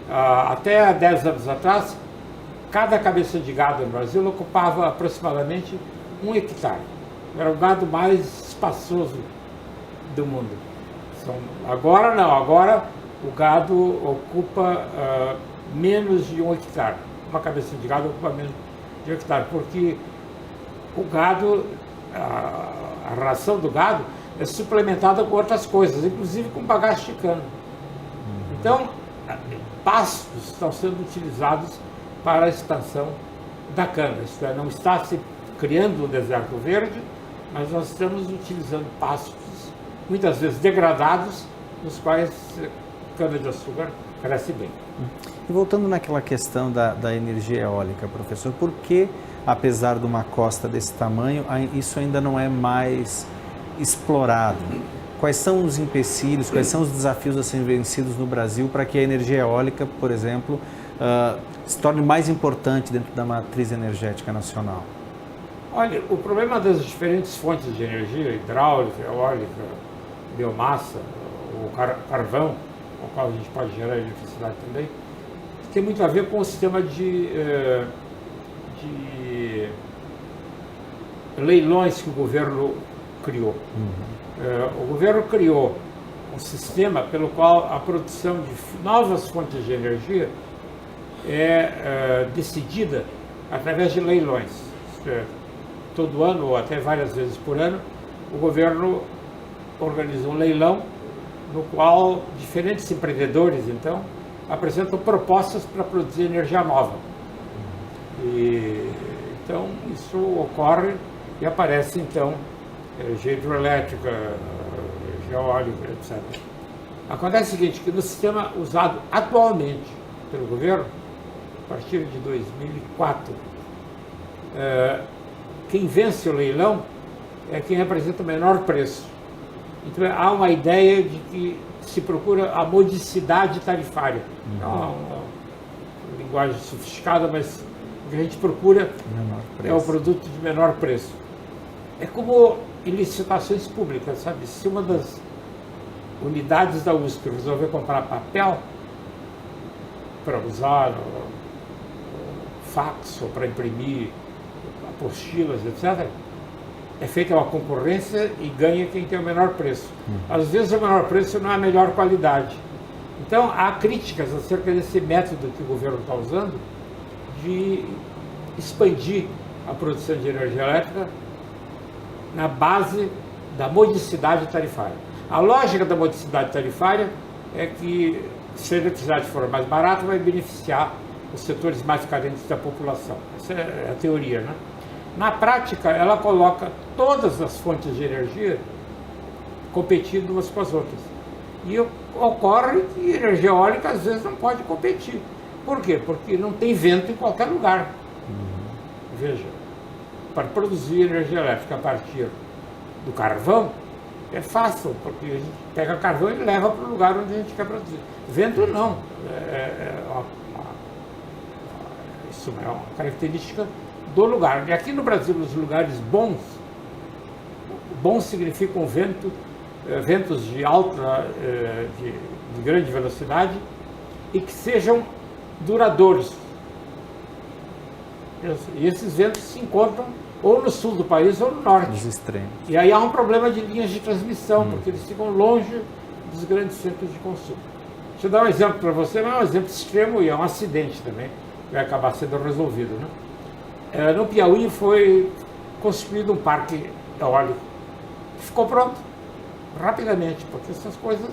Até 10 anos atrás, cada cabeça de gado no Brasil ocupava aproximadamente 1 hectare. Era o gado mais espaçoso do mundo. Agora não, agora o gado ocupa menos de 1 hectare. Uma cabeça de gado ocupa menos de 1 hectare, porque o gado, a ração do gado é suplementada com outras coisas, inclusive com bagaço de cana. Então, pastos estão sendo utilizados para a expansão da cana. Isto é, não está se criando um deserto verde, mas nós estamos utilizando pastos muitas vezes degradados, nos quais cana-de-açúcar cresce bem. E voltando naquela questão da energia eólica, professor, por que, apesar de uma costa desse tamanho, isso ainda não é mais explorado? Quais são os empecilhos, quais são os desafios a serem vencidos no Brasil para que a energia eólica, por exemplo, se torne mais importante dentro da matriz energética nacional? Olha, o problema das diferentes fontes de energia, hidráulica, eólica, biomassa, o carvão, com o qual a gente pode gerar eletricidade também, tem muito a ver com o sistema de leilões que o governo criou. O governo criou um sistema pelo qual a produção de novas fontes de energia é decidida através de leilões. Todo ano, ou até várias vezes por ano, o governo organiza um leilão no qual diferentes empreendedores, então, apresentam propostas para produzir energia nova. Então, isso ocorre e aparece, então, energia hidroelétrica, energia eólica, etc. Acontece o seguinte, que no sistema usado atualmente pelo governo, a partir de 2004, quem vence o leilão é quem apresenta o menor preço. Então, há uma ideia de que se procura a modicidade tarifária. É uma linguagem sofisticada, mas o que a gente procura é o produto de menor preço. É como em licitações públicas, sabe? Se uma das unidades da USP resolver comprar papel para usar no fax ou para imprimir apostilas, etc., é feita uma concorrência e ganha quem tem o menor preço. Às vezes o menor preço não é a melhor qualidade. Então há críticas acerca desse método que o governo está usando de expandir a produção de energia elétrica na base da modicidade tarifária. A lógica da modicidade tarifária é que se a eletricidade for mais barata, vai beneficiar os setores mais carentes da população. Essa é a teoria, né? Na prática, ela coloca todas as fontes de energia competindo umas com as outras. E ocorre que a energia eólica às vezes não pode competir. Por quê? Porque não tem vento em qualquer lugar. Veja, para produzir energia elétrica a partir do carvão, é fácil, porque a gente pega carvão e leva para o lugar onde a gente quer produzir. Vento não. Isso é uma característica do lugar. E aqui no Brasil, os lugares bons, bons significam ventos de alta, de grande velocidade e que sejam duradouros. E esses ventos se encontram ou no sul do país ou no norte. Os extremos. E aí há um problema de linhas de transmissão, porque eles ficam longe dos grandes centros de consumo. Deixa eu dar um exemplo para você, mas é um exemplo extremo e é um acidente também, que vai acabar sendo resolvido, né? No Piauí foi construído um parque eólico que ficou pronto rapidamente, porque essas coisas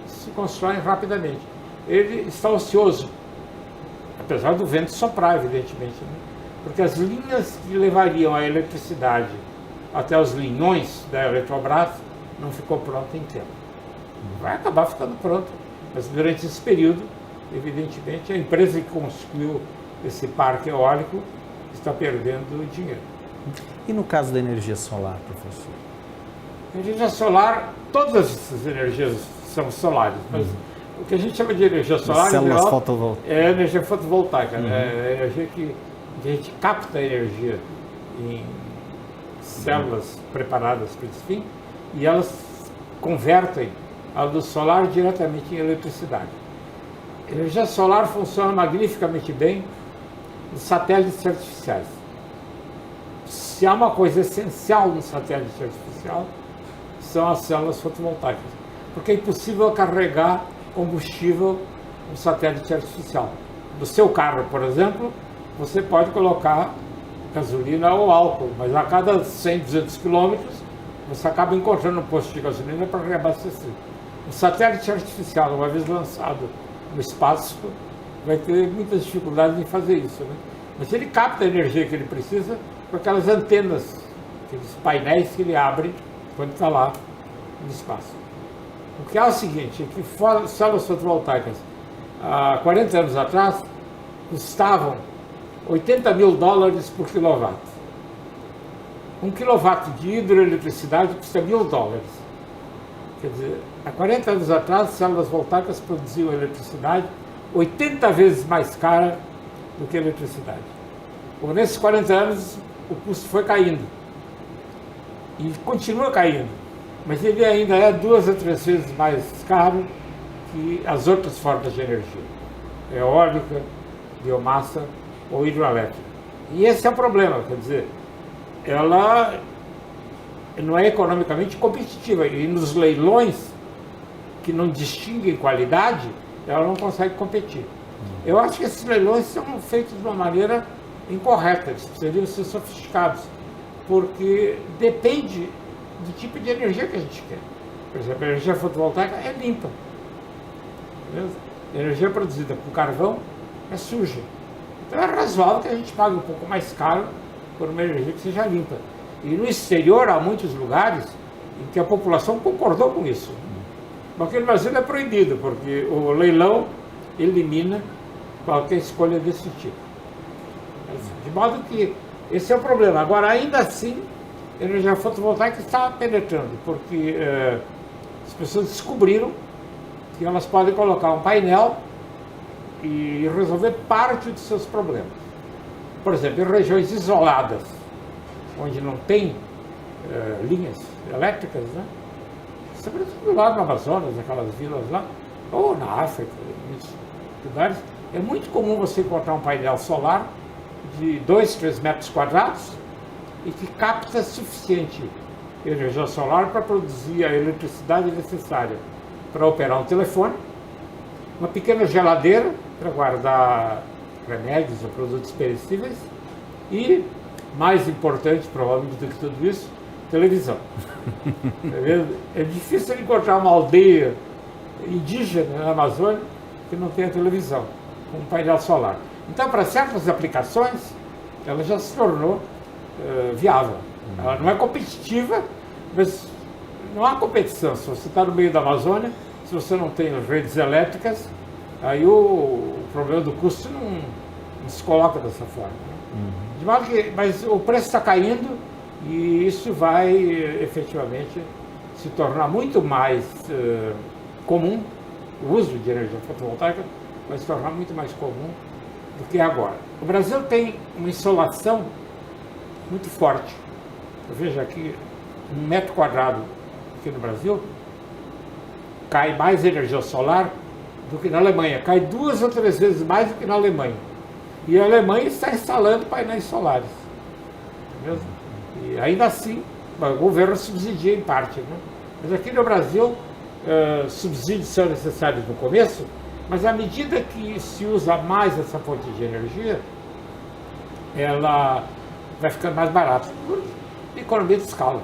se constroem rapidamente. Ele está ocioso, apesar do vento soprar, evidentemente, né? Porque as linhas que levariam a eletricidade até os linhões da Eletrobras não ficou pronto em tempo. Vai acabar ficando pronto, mas durante esse período, evidentemente, a empresa que construiu esse parque eólico está perdendo dinheiro. E no caso da energia solar, professor? Energia solar, todas essas energias são solares, mas o que a gente chama de energia solar células fotovoltaicas. É energia fotovoltaica, é energia que a gente capta a energia em células preparadas para esse fim e elas convertem a luz solar diretamente em eletricidade. A energia solar funciona magnificamente bem nos satélites artificiais. Se há uma coisa essencial no satélite artificial, são as células fotovoltaicas, porque é impossível carregar combustível no satélite artificial. No seu carro, por exemplo, você pode colocar gasolina ou álcool, mas a cada 100, 200 quilômetros, você acaba encontrando um posto de gasolina para reabastecer. O satélite artificial, uma vez lançado no espaço, vai ter muitas dificuldades em fazer isso, né? Mas ele capta a energia que ele precisa com aquelas antenas, aqueles painéis que ele abre quando está lá no espaço. O que é o seguinte, é que células fotovoltaicas, há 40 anos atrás, custavam $80.000 por quilowatt. 1 quilowatt de hidroeletricidade custa $1.000. Quer dizer, há 40 anos atrás, células voltaicas produziam eletricidade 80 vezes mais cara do que a eletricidade. Bom, nesses 40 anos, o custo foi caindo. E continua caindo. Mas ele ainda é 2 a 3 vezes mais caro que as outras formas de energia. Eólica, biomassa ou hidroelétrica. E esse é o problema, quer dizer, ela não é economicamente competitiva. E nos leilões, que não distinguem qualidade, ela não consegue competir. Eu acho que esses leilões são feitos de uma maneira incorreta, eles precisariam ser sofisticados, porque depende do tipo de energia que a gente quer. Por exemplo, a energia fotovoltaica é limpa. Beleza? A energia produzida por carvão é suja. Então é razoável que a gente pague um pouco mais caro por uma energia que seja limpa. E no exterior há muitos lugares em que a população concordou com isso. Mas aqui no Brasil é proibido, porque o leilão elimina qualquer escolha desse tipo. De modo que esse é o problema. Agora, ainda assim, a energia fotovoltaica está penetrando, porque as pessoas descobriram que elas podem colocar um painel e resolver parte dos seus problemas. Por exemplo, em regiões isoladas, onde não tem linhas elétricas, né? Sobretudo lá no Amazonas, naquelas vilas lá, ou na África, em muitos lugares, é muito comum você encontrar um painel solar de 2, 3 metros quadrados e que capta suficiente energia solar para produzir a eletricidade necessária para operar um telefone, uma pequena geladeira para guardar remédios ou produtos perecíveis e, mais importante provavelmente do que tudo isso, televisão. É difícil encontrar uma aldeia indígena na Amazônia que não tenha televisão, com um painel solar. Então, para certas aplicações, ela já se tornou viável. Ela não é competitiva, mas não há competição. Se você está no meio da Amazônia, se você não tem redes elétricas, aí o problema do custo não se coloca dessa forma. De modo que, mas o preço está caindo e isso vai efetivamente se tornar muito mais comum. O uso de energia fotovoltaica vai se tornar muito mais comum do que agora. O Brasil tem uma insolação muito forte. Veja aqui, 1 metro quadrado aqui no Brasil cai mais energia solar do que na Alemanha. Cai 2 ou 3 vezes mais do que na Alemanha. E a Alemanha está instalando painéis solares. Entendeu? E ainda assim, o governo subsidia em parte. Né? Mas aqui no Brasil, subsídios são necessários no começo, mas à medida que se usa mais essa fonte de energia, ela vai ficando mais barata, por economia de escala.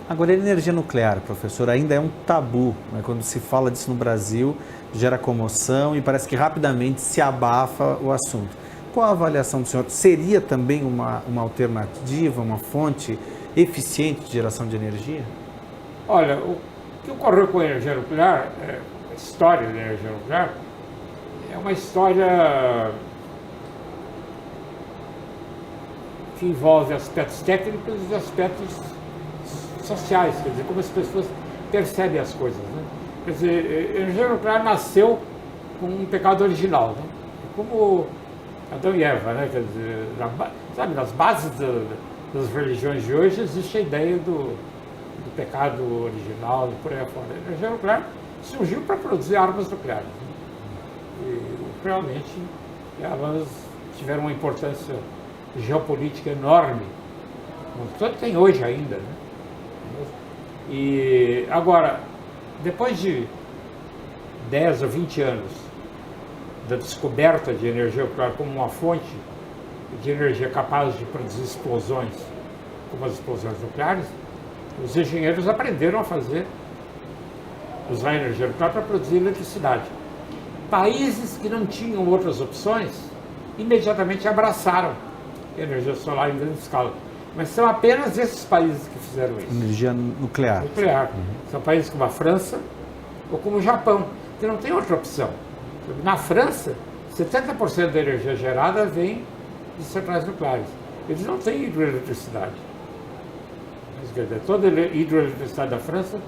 Agora, a energia nuclear, professor, ainda é um tabu, né? Quando se fala disso no Brasil, gera comoção e parece que rapidamente se abafa o assunto. Qual a avaliação do senhor? Seria também uma alternativa, uma fonte eficiente de geração de energia? Olha, o que ocorreu com a energia nuclear, a história da energia nuclear, é uma história que envolve aspectos técnicos e aspectos sociais, quer dizer, como as pessoas percebem as coisas. Né? Quer dizer, a energia nuclear nasceu com um pecado original, né? Como Adão e Eva, né? Quer dizer, sabe, nas bases das religiões de hoje existe a ideia do pecado original e por aí afora. A energia nuclear surgiu para produzir armas nucleares. Né? E realmente elas tiveram uma importância geopolítica enorme, como todo tem hoje ainda. Né? E agora, depois de 10 ou 20 anos da descoberta de energia nuclear como uma fonte de energia capaz de produzir explosões, como as explosões nucleares, os engenheiros aprenderam a usar a energia nuclear para produzir eletricidade. Países que não tinham outras opções imediatamente abraçaram a energia solar em grande escala. Mas são apenas esses países que fizeram isso. Energia nuclear. Nuclear. São países como a França ou como o Japão, que não tem outra opção. Na França, 70% da energia gerada vem de centrais nucleares. Eles não têm hidroeletricidade. Mas, quer dizer, toda a hidroeletricidade da França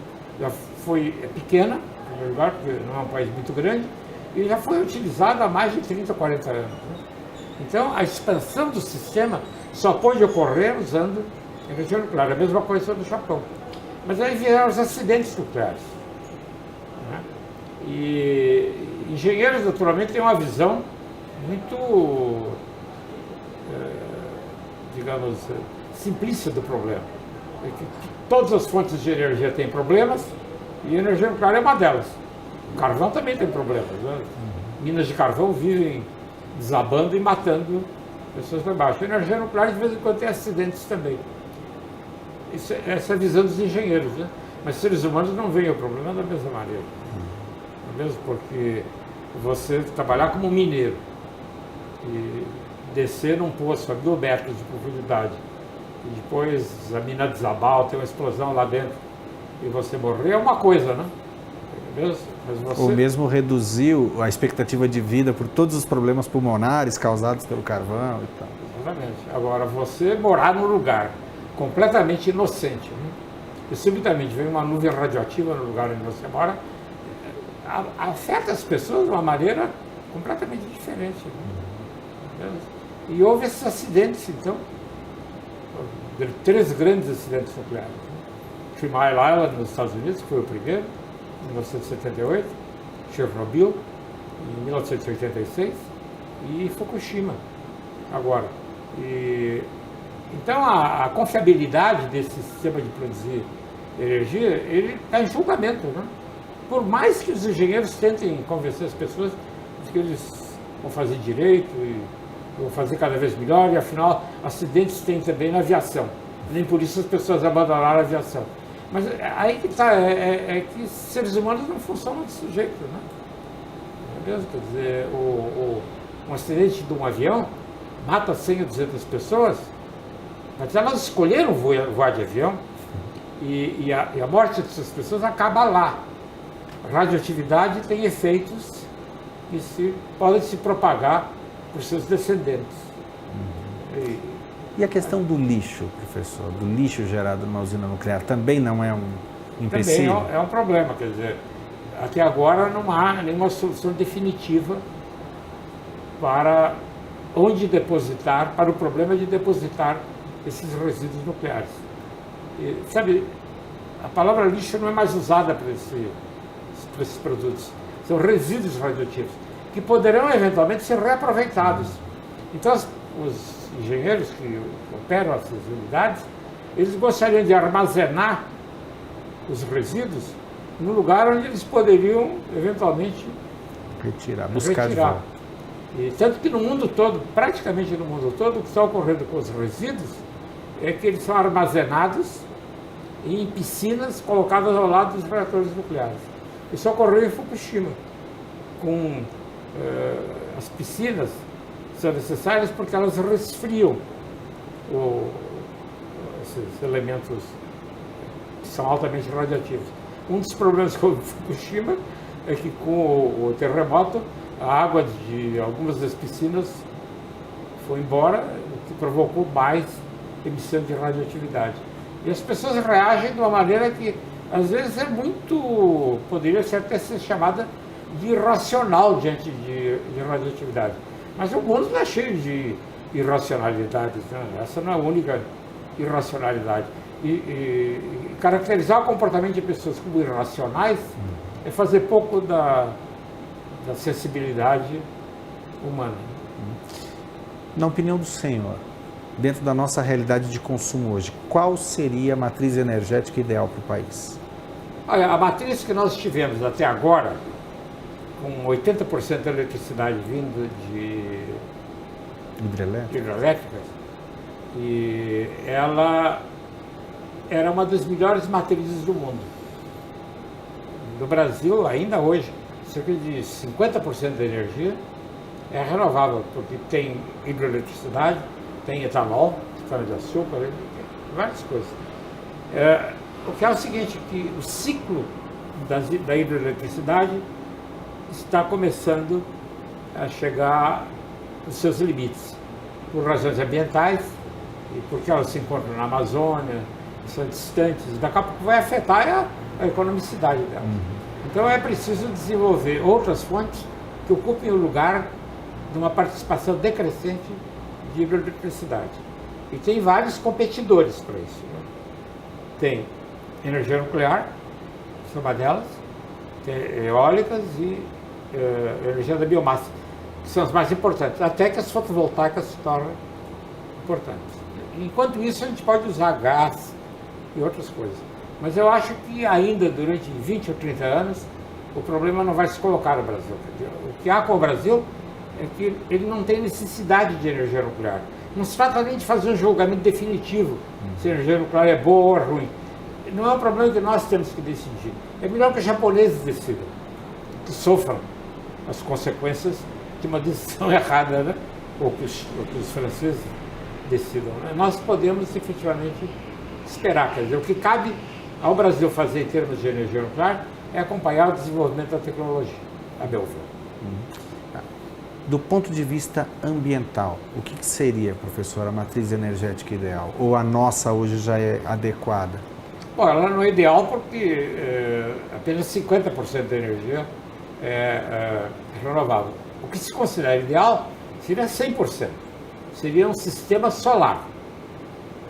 já é pequena, em primeiro lugar, porque não é um país muito grande, e já foi utilizada há mais de 30, 40 anos. Né? Então, a expansão do sistema só pode ocorrer usando energia nuclear. A mesma coisa do Japão. Mas aí vieram os acidentes nucleares. Né? E engenheiros, naturalmente, têm uma visão muito, digamos, simplista do problema. É que todas as fontes de energia têm problemas e a energia nuclear é uma delas. O carvão também tem problemas. Né? Minas de carvão vivem desabando e matando pessoas lá embaixo. A energia nuclear, de vez em quando, tem acidentes também. Essa é a visão dos engenheiros. Né? Mas seres humanos não veem o problema da mesma maneira. Mesmo porque você trabalhar como mineiro e descer num poço a 1000 metros de profundidade e depois a mina desabar, tem uma explosão lá dentro e você morrer é uma coisa, né? Mas você... Ou mesmo reduzir a expectativa de vida por todos os problemas pulmonares causados pelo carvão e tal. Exatamente. Agora, você morar num lugar completamente inocente, né? E subitamente vem uma nuvem radioativa no lugar onde você mora, afeta as pessoas de uma maneira completamente diferente. Né? E houve esses acidentes, então, 3 grandes acidentes nucleares. Né? 3 Mile Island, nos Estados Unidos, que foi o primeiro, em 1978, Chernobyl, em 1986, e Fukushima, agora. Então, a confiabilidade desse sistema de produzir energia, ele está em julgamento, né? Por mais que os engenheiros tentem convencer as pessoas de que eles vão fazer direito e vão fazer cada vez melhor, e afinal, acidentes tem também na aviação. Nem por isso as pessoas abandonaram a aviação. Mas aí que está, é que seres humanos não funcionam desse jeito, né? Não é mesmo? Quer dizer, um acidente de um avião mata 100 ou 200 pessoas, mas elas escolheram voar de avião e a morte dessas pessoas acaba lá. A radioatividade tem efeitos que podem se propagar por seus descendentes. E a questão do lixo, professor, do lixo gerado numa usina nuclear, também não é um empecilho? Também é um problema, quer dizer, até agora não há nenhuma solução definitiva para onde depositar, para o problema de depositar esses resíduos nucleares. E, sabe, a palavra lixo não é mais usada para esses produtos. São resíduos radioativos, que poderão eventualmente ser reaproveitados. Então, os engenheiros que operam essas unidades, eles gostariam de armazenar os resíduos no lugar onde eles poderiam, eventualmente, buscar de volta. E tanto que no mundo todo, praticamente no mundo todo, o que está ocorrendo com os resíduos é que eles são armazenados em piscinas colocadas ao lado dos reatores nucleares. Isso ocorreu em Fukushima, com as piscinas são necessárias porque elas resfriam esses elementos que são altamente radioativos. Um dos problemas com Fukushima é que com o terremoto a água de algumas das piscinas foi embora, o que provocou mais emissão de radioatividade. E as pessoas reagem de uma maneira que às vezes é muito, poderia até ser chamada de irracional diante de radioatividade. Mas o mundo está cheio de irracionalidades, né? Essa não é a única irracionalidade. E caracterizar o comportamento de pessoas como irracionais é fazer pouco da sensibilidade humana. Na opinião do senhor, dentro da nossa realidade de consumo hoje, qual seria a matriz energética ideal para o país? Olha, a matriz que nós tivemos até agora, com 80% da eletricidade vindo de hidrelétricas, e ela era uma das melhores matrizes do mundo. No Brasil, ainda hoje, cerca de 50% da energia é renovável, porque tem hidroeletricidade, tem etanol, cana-de-açúcar, várias coisas. O que é o seguinte, que o ciclo da hidroeletricidade está começando a chegar aos seus limites, por razões ambientais, e porque elas se encontram na Amazônia, são distantes, daqui a pouco vai afetar a economicidade delas. Então é preciso desenvolver outras fontes que ocupem o lugar de uma participação decrescente de hidroeletricidade. E tem vários competidores para isso, né? Tem energia nuclear, que é uma delas, tem eólicas e energia da biomassa, que são as mais importantes, até que as fotovoltaicas se tornam importantes. Enquanto isso, a gente pode usar gás e outras coisas. Mas eu acho que ainda durante 20 ou 30 anos, o problema não vai se colocar no Brasil. O que há com o Brasil é que ele não tem necessidade de energia nuclear. Não se trata nem de fazer um julgamento definitivo se a energia nuclear é boa ou ruim. Não é um problema que nós temos que decidir. É melhor que os japoneses decidam, que sofram as consequências de uma decisão errada, né? Ou que os franceses decidam. Né? Nós podemos efetivamente esperar. Quer dizer, o que cabe ao Brasil fazer em termos de energia nuclear é acompanhar o desenvolvimento da tecnologia, a meu ver. Do ponto de vista ambiental, o que seria, professor, a matriz energética ideal? Ou a nossa hoje já é adequada? Bom, ela não é ideal porque apenas 50% da energia é renovável. O que se considera ideal seria 100%. Seria um sistema solar.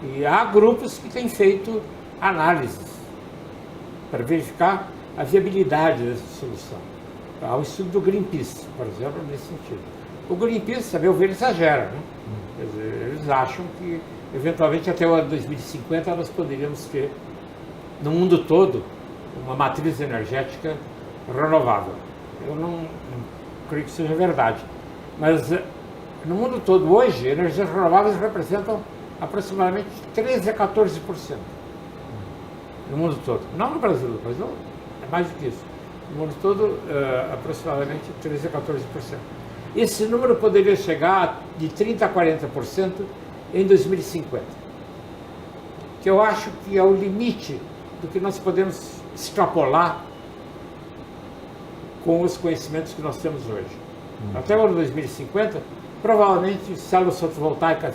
E há grupos que têm feito análises para verificar a viabilidade dessa solução. Há o estudo do Greenpeace, por exemplo, nesse sentido. O Greenpeace, a meu ver, exagera, né? Quer dizer, eles acham que, eventualmente, até o ano 2050, nós poderíamos ter, no mundo todo, uma matriz energética renovável. Eu não creio que seja verdade. Mas, no mundo todo, hoje, energias renováveis representam aproximadamente 13% a 14%. No mundo todo. Não no Brasil, no Brasil é mais do que isso. No mundo todo, aproximadamente 13% a 14%. Esse número poderia chegar de 30% a 40% em 2050. Que eu acho que é o limite do que nós podemos extrapolar com os conhecimentos que nós temos hoje. Até o ano 2050, provavelmente células fotovoltaicas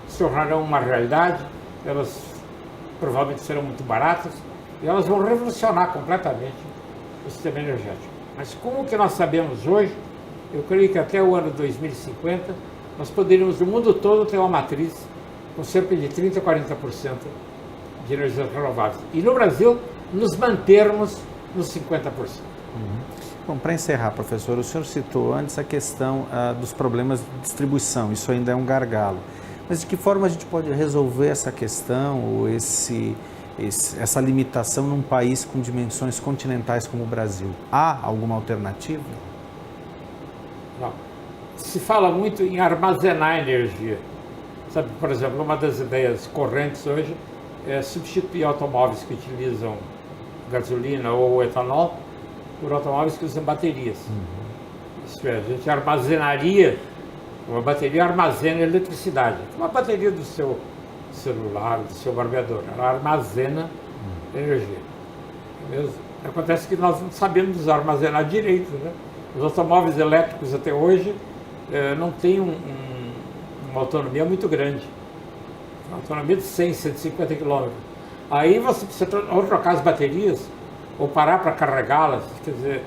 se tornarão uma realidade, elas provavelmente serão muito baratas e elas vão revolucionar completamente o sistema energético. Mas com o que nós sabemos hoje, eu creio que até o ano 2050 nós poderíamos, no mundo todo, ter uma matriz com cerca de 30% a 40% de energias renováveis. E no Brasil, nos mantermos nos 50%. Bom, para encerrar, professor, o senhor citou antes a questão dos problemas de distribuição, isso ainda é um gargalo. Mas de que forma a gente pode resolver essa questão ou essa limitação num país com dimensões continentais como o Brasil? Há alguma alternativa? Não. Se fala muito em armazenar energia. Sabe, por exemplo, uma das ideias correntes hoje é substituir automóveis que utilizam gasolina ou etanol por automóveis que usam baterias. Isso é, a gente armazenaria, uma bateria armazena eletricidade. Uma bateria do seu celular, do seu barbeador, ela armazena energia. Mesmo? Acontece que nós não sabemos armazenar direito, né? Os automóveis elétricos até hoje não têm uma autonomia muito grande. Uma autonomia de 100, 150 km. Aí você precisa ou trocar as baterias, ou parar para carregá-las. Quer dizer,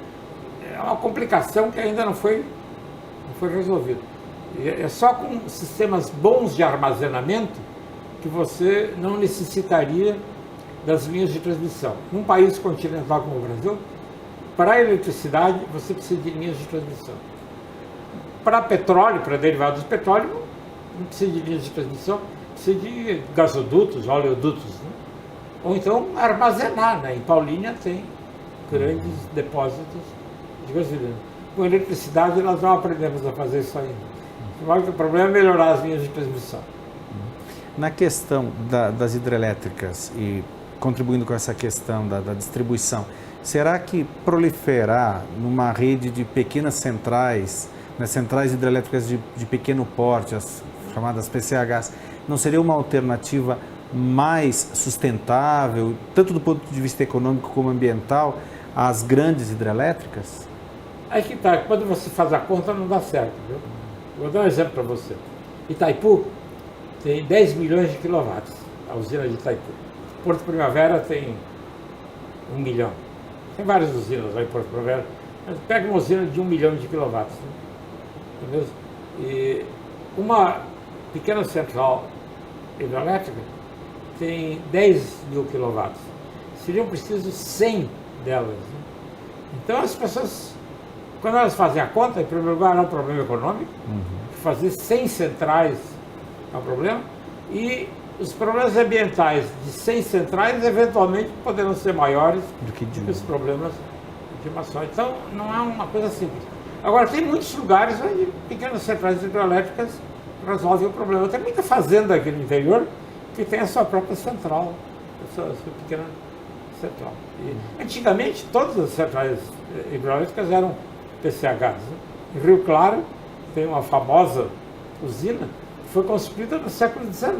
é uma complicação que ainda não foi resolvida. E é só com sistemas bons de armazenamento que você não necessitaria das linhas de transmissão. Num país continental como o Brasil, para a eletricidade, você precisa de linhas de transmissão. Para petróleo, para derivados do petróleo, não precisa de linhas de transmissão, precisa de gasodutos, oleodutos, né? Ou então armazenar, né? Em Paulínia tem grandes depósitos de gasolina. Com eletricidade nós não aprendemos a fazer isso ainda. O problema é melhorar as linhas de transmissão. Na questão das hidrelétricas e contribuindo com essa questão da distribuição, será que proliferar numa rede de pequenas centrais, né, centrais hidrelétricas de pequeno porte, as chamadas PCHs, não seria uma alternativa mais sustentável, tanto do ponto de vista econômico como ambiental, as grandes hidrelétricas? Aí que tá, quando você faz a conta não dá certo, viu? Vou dar um exemplo para você. Itaipu tem 10 milhões de quilowatts, a usina de Itaipu. Porto Primavera tem 1 milhão. Tem várias usinas lá em Porto Primavera, mas pega uma usina de 1 milhão de quilowatts. Né? Beleza? E uma pequena central hidrelétrica tem 10 mil quilowatts. Seriam precisos 100 delas. Né? Então as pessoas, quando elas fazem a conta, em primeiro lugar é um problema econômico, fazer 100 centrais é um problema, e os problemas ambientais de 100 centrais eventualmente poderão ser maiores do que os problemas de uma só. Então não é uma coisa simples. Agora tem muitos lugares onde pequenas centrais hidrelétricas resolvem o problema. Tem muita fazenda aqui no interior que tem a sua própria central, a sua pequena central. E, antigamente todas as centrais hidrelétricas eram PCHs. Né? Em Rio Claro tem uma famosa usina que foi construída no século XIX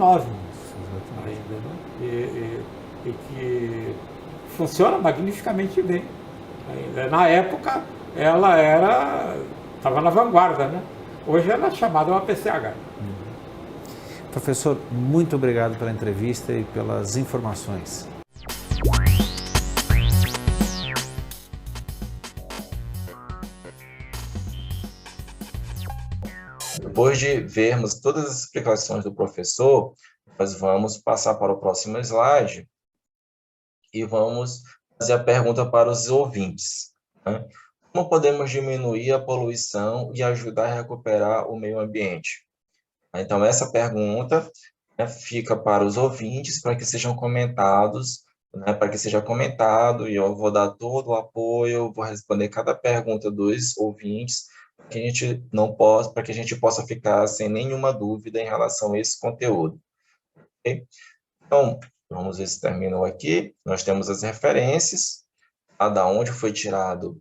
ainda, né? E que funciona magnificamente bem. Ainda. Na época ela estava na vanguarda, né? Hoje ela é chamada uma PCH. Professor, muito obrigado pela entrevista e pelas informações. Depois de vermos todas as explicações do professor, nós vamos passar para o próximo slide e vamos fazer a pergunta para os ouvintes. Né? Como podemos diminuir a poluição e ajudar a recuperar o meio ambiente? Então, essa pergunta, né, fica para os ouvintes, para que sejam comentados, né, para que seja comentado, e eu vou dar todo o apoio, vou responder cada pergunta dos ouvintes, que a gente não possa, para que a gente possa ficar sem nenhuma dúvida em relação a esse conteúdo. Okay? Então, vamos ver se terminou aqui. Nós temos as referências, da onde foi tirado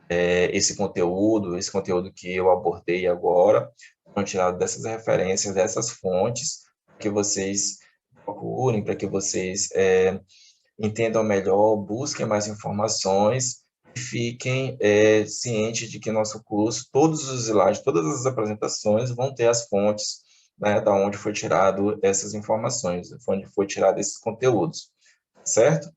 esse conteúdo que eu abordei agora, foram tirados dessas referências, dessas fontes, que vocês procurem, para que vocês entendam melhor, busquem mais informações, e fiquem cientes de que nosso curso, todos os slides, todas as apresentações vão ter as fontes, né, da onde foi tirado essas informações, onde foi tirado esses conteúdos, certo?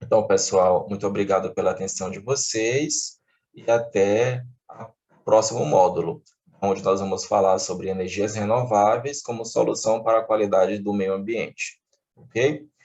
Então, pessoal, muito obrigado pela atenção de vocês e até o próximo módulo, onde nós vamos falar sobre energias renováveis como solução para a qualidade do meio ambiente, ok?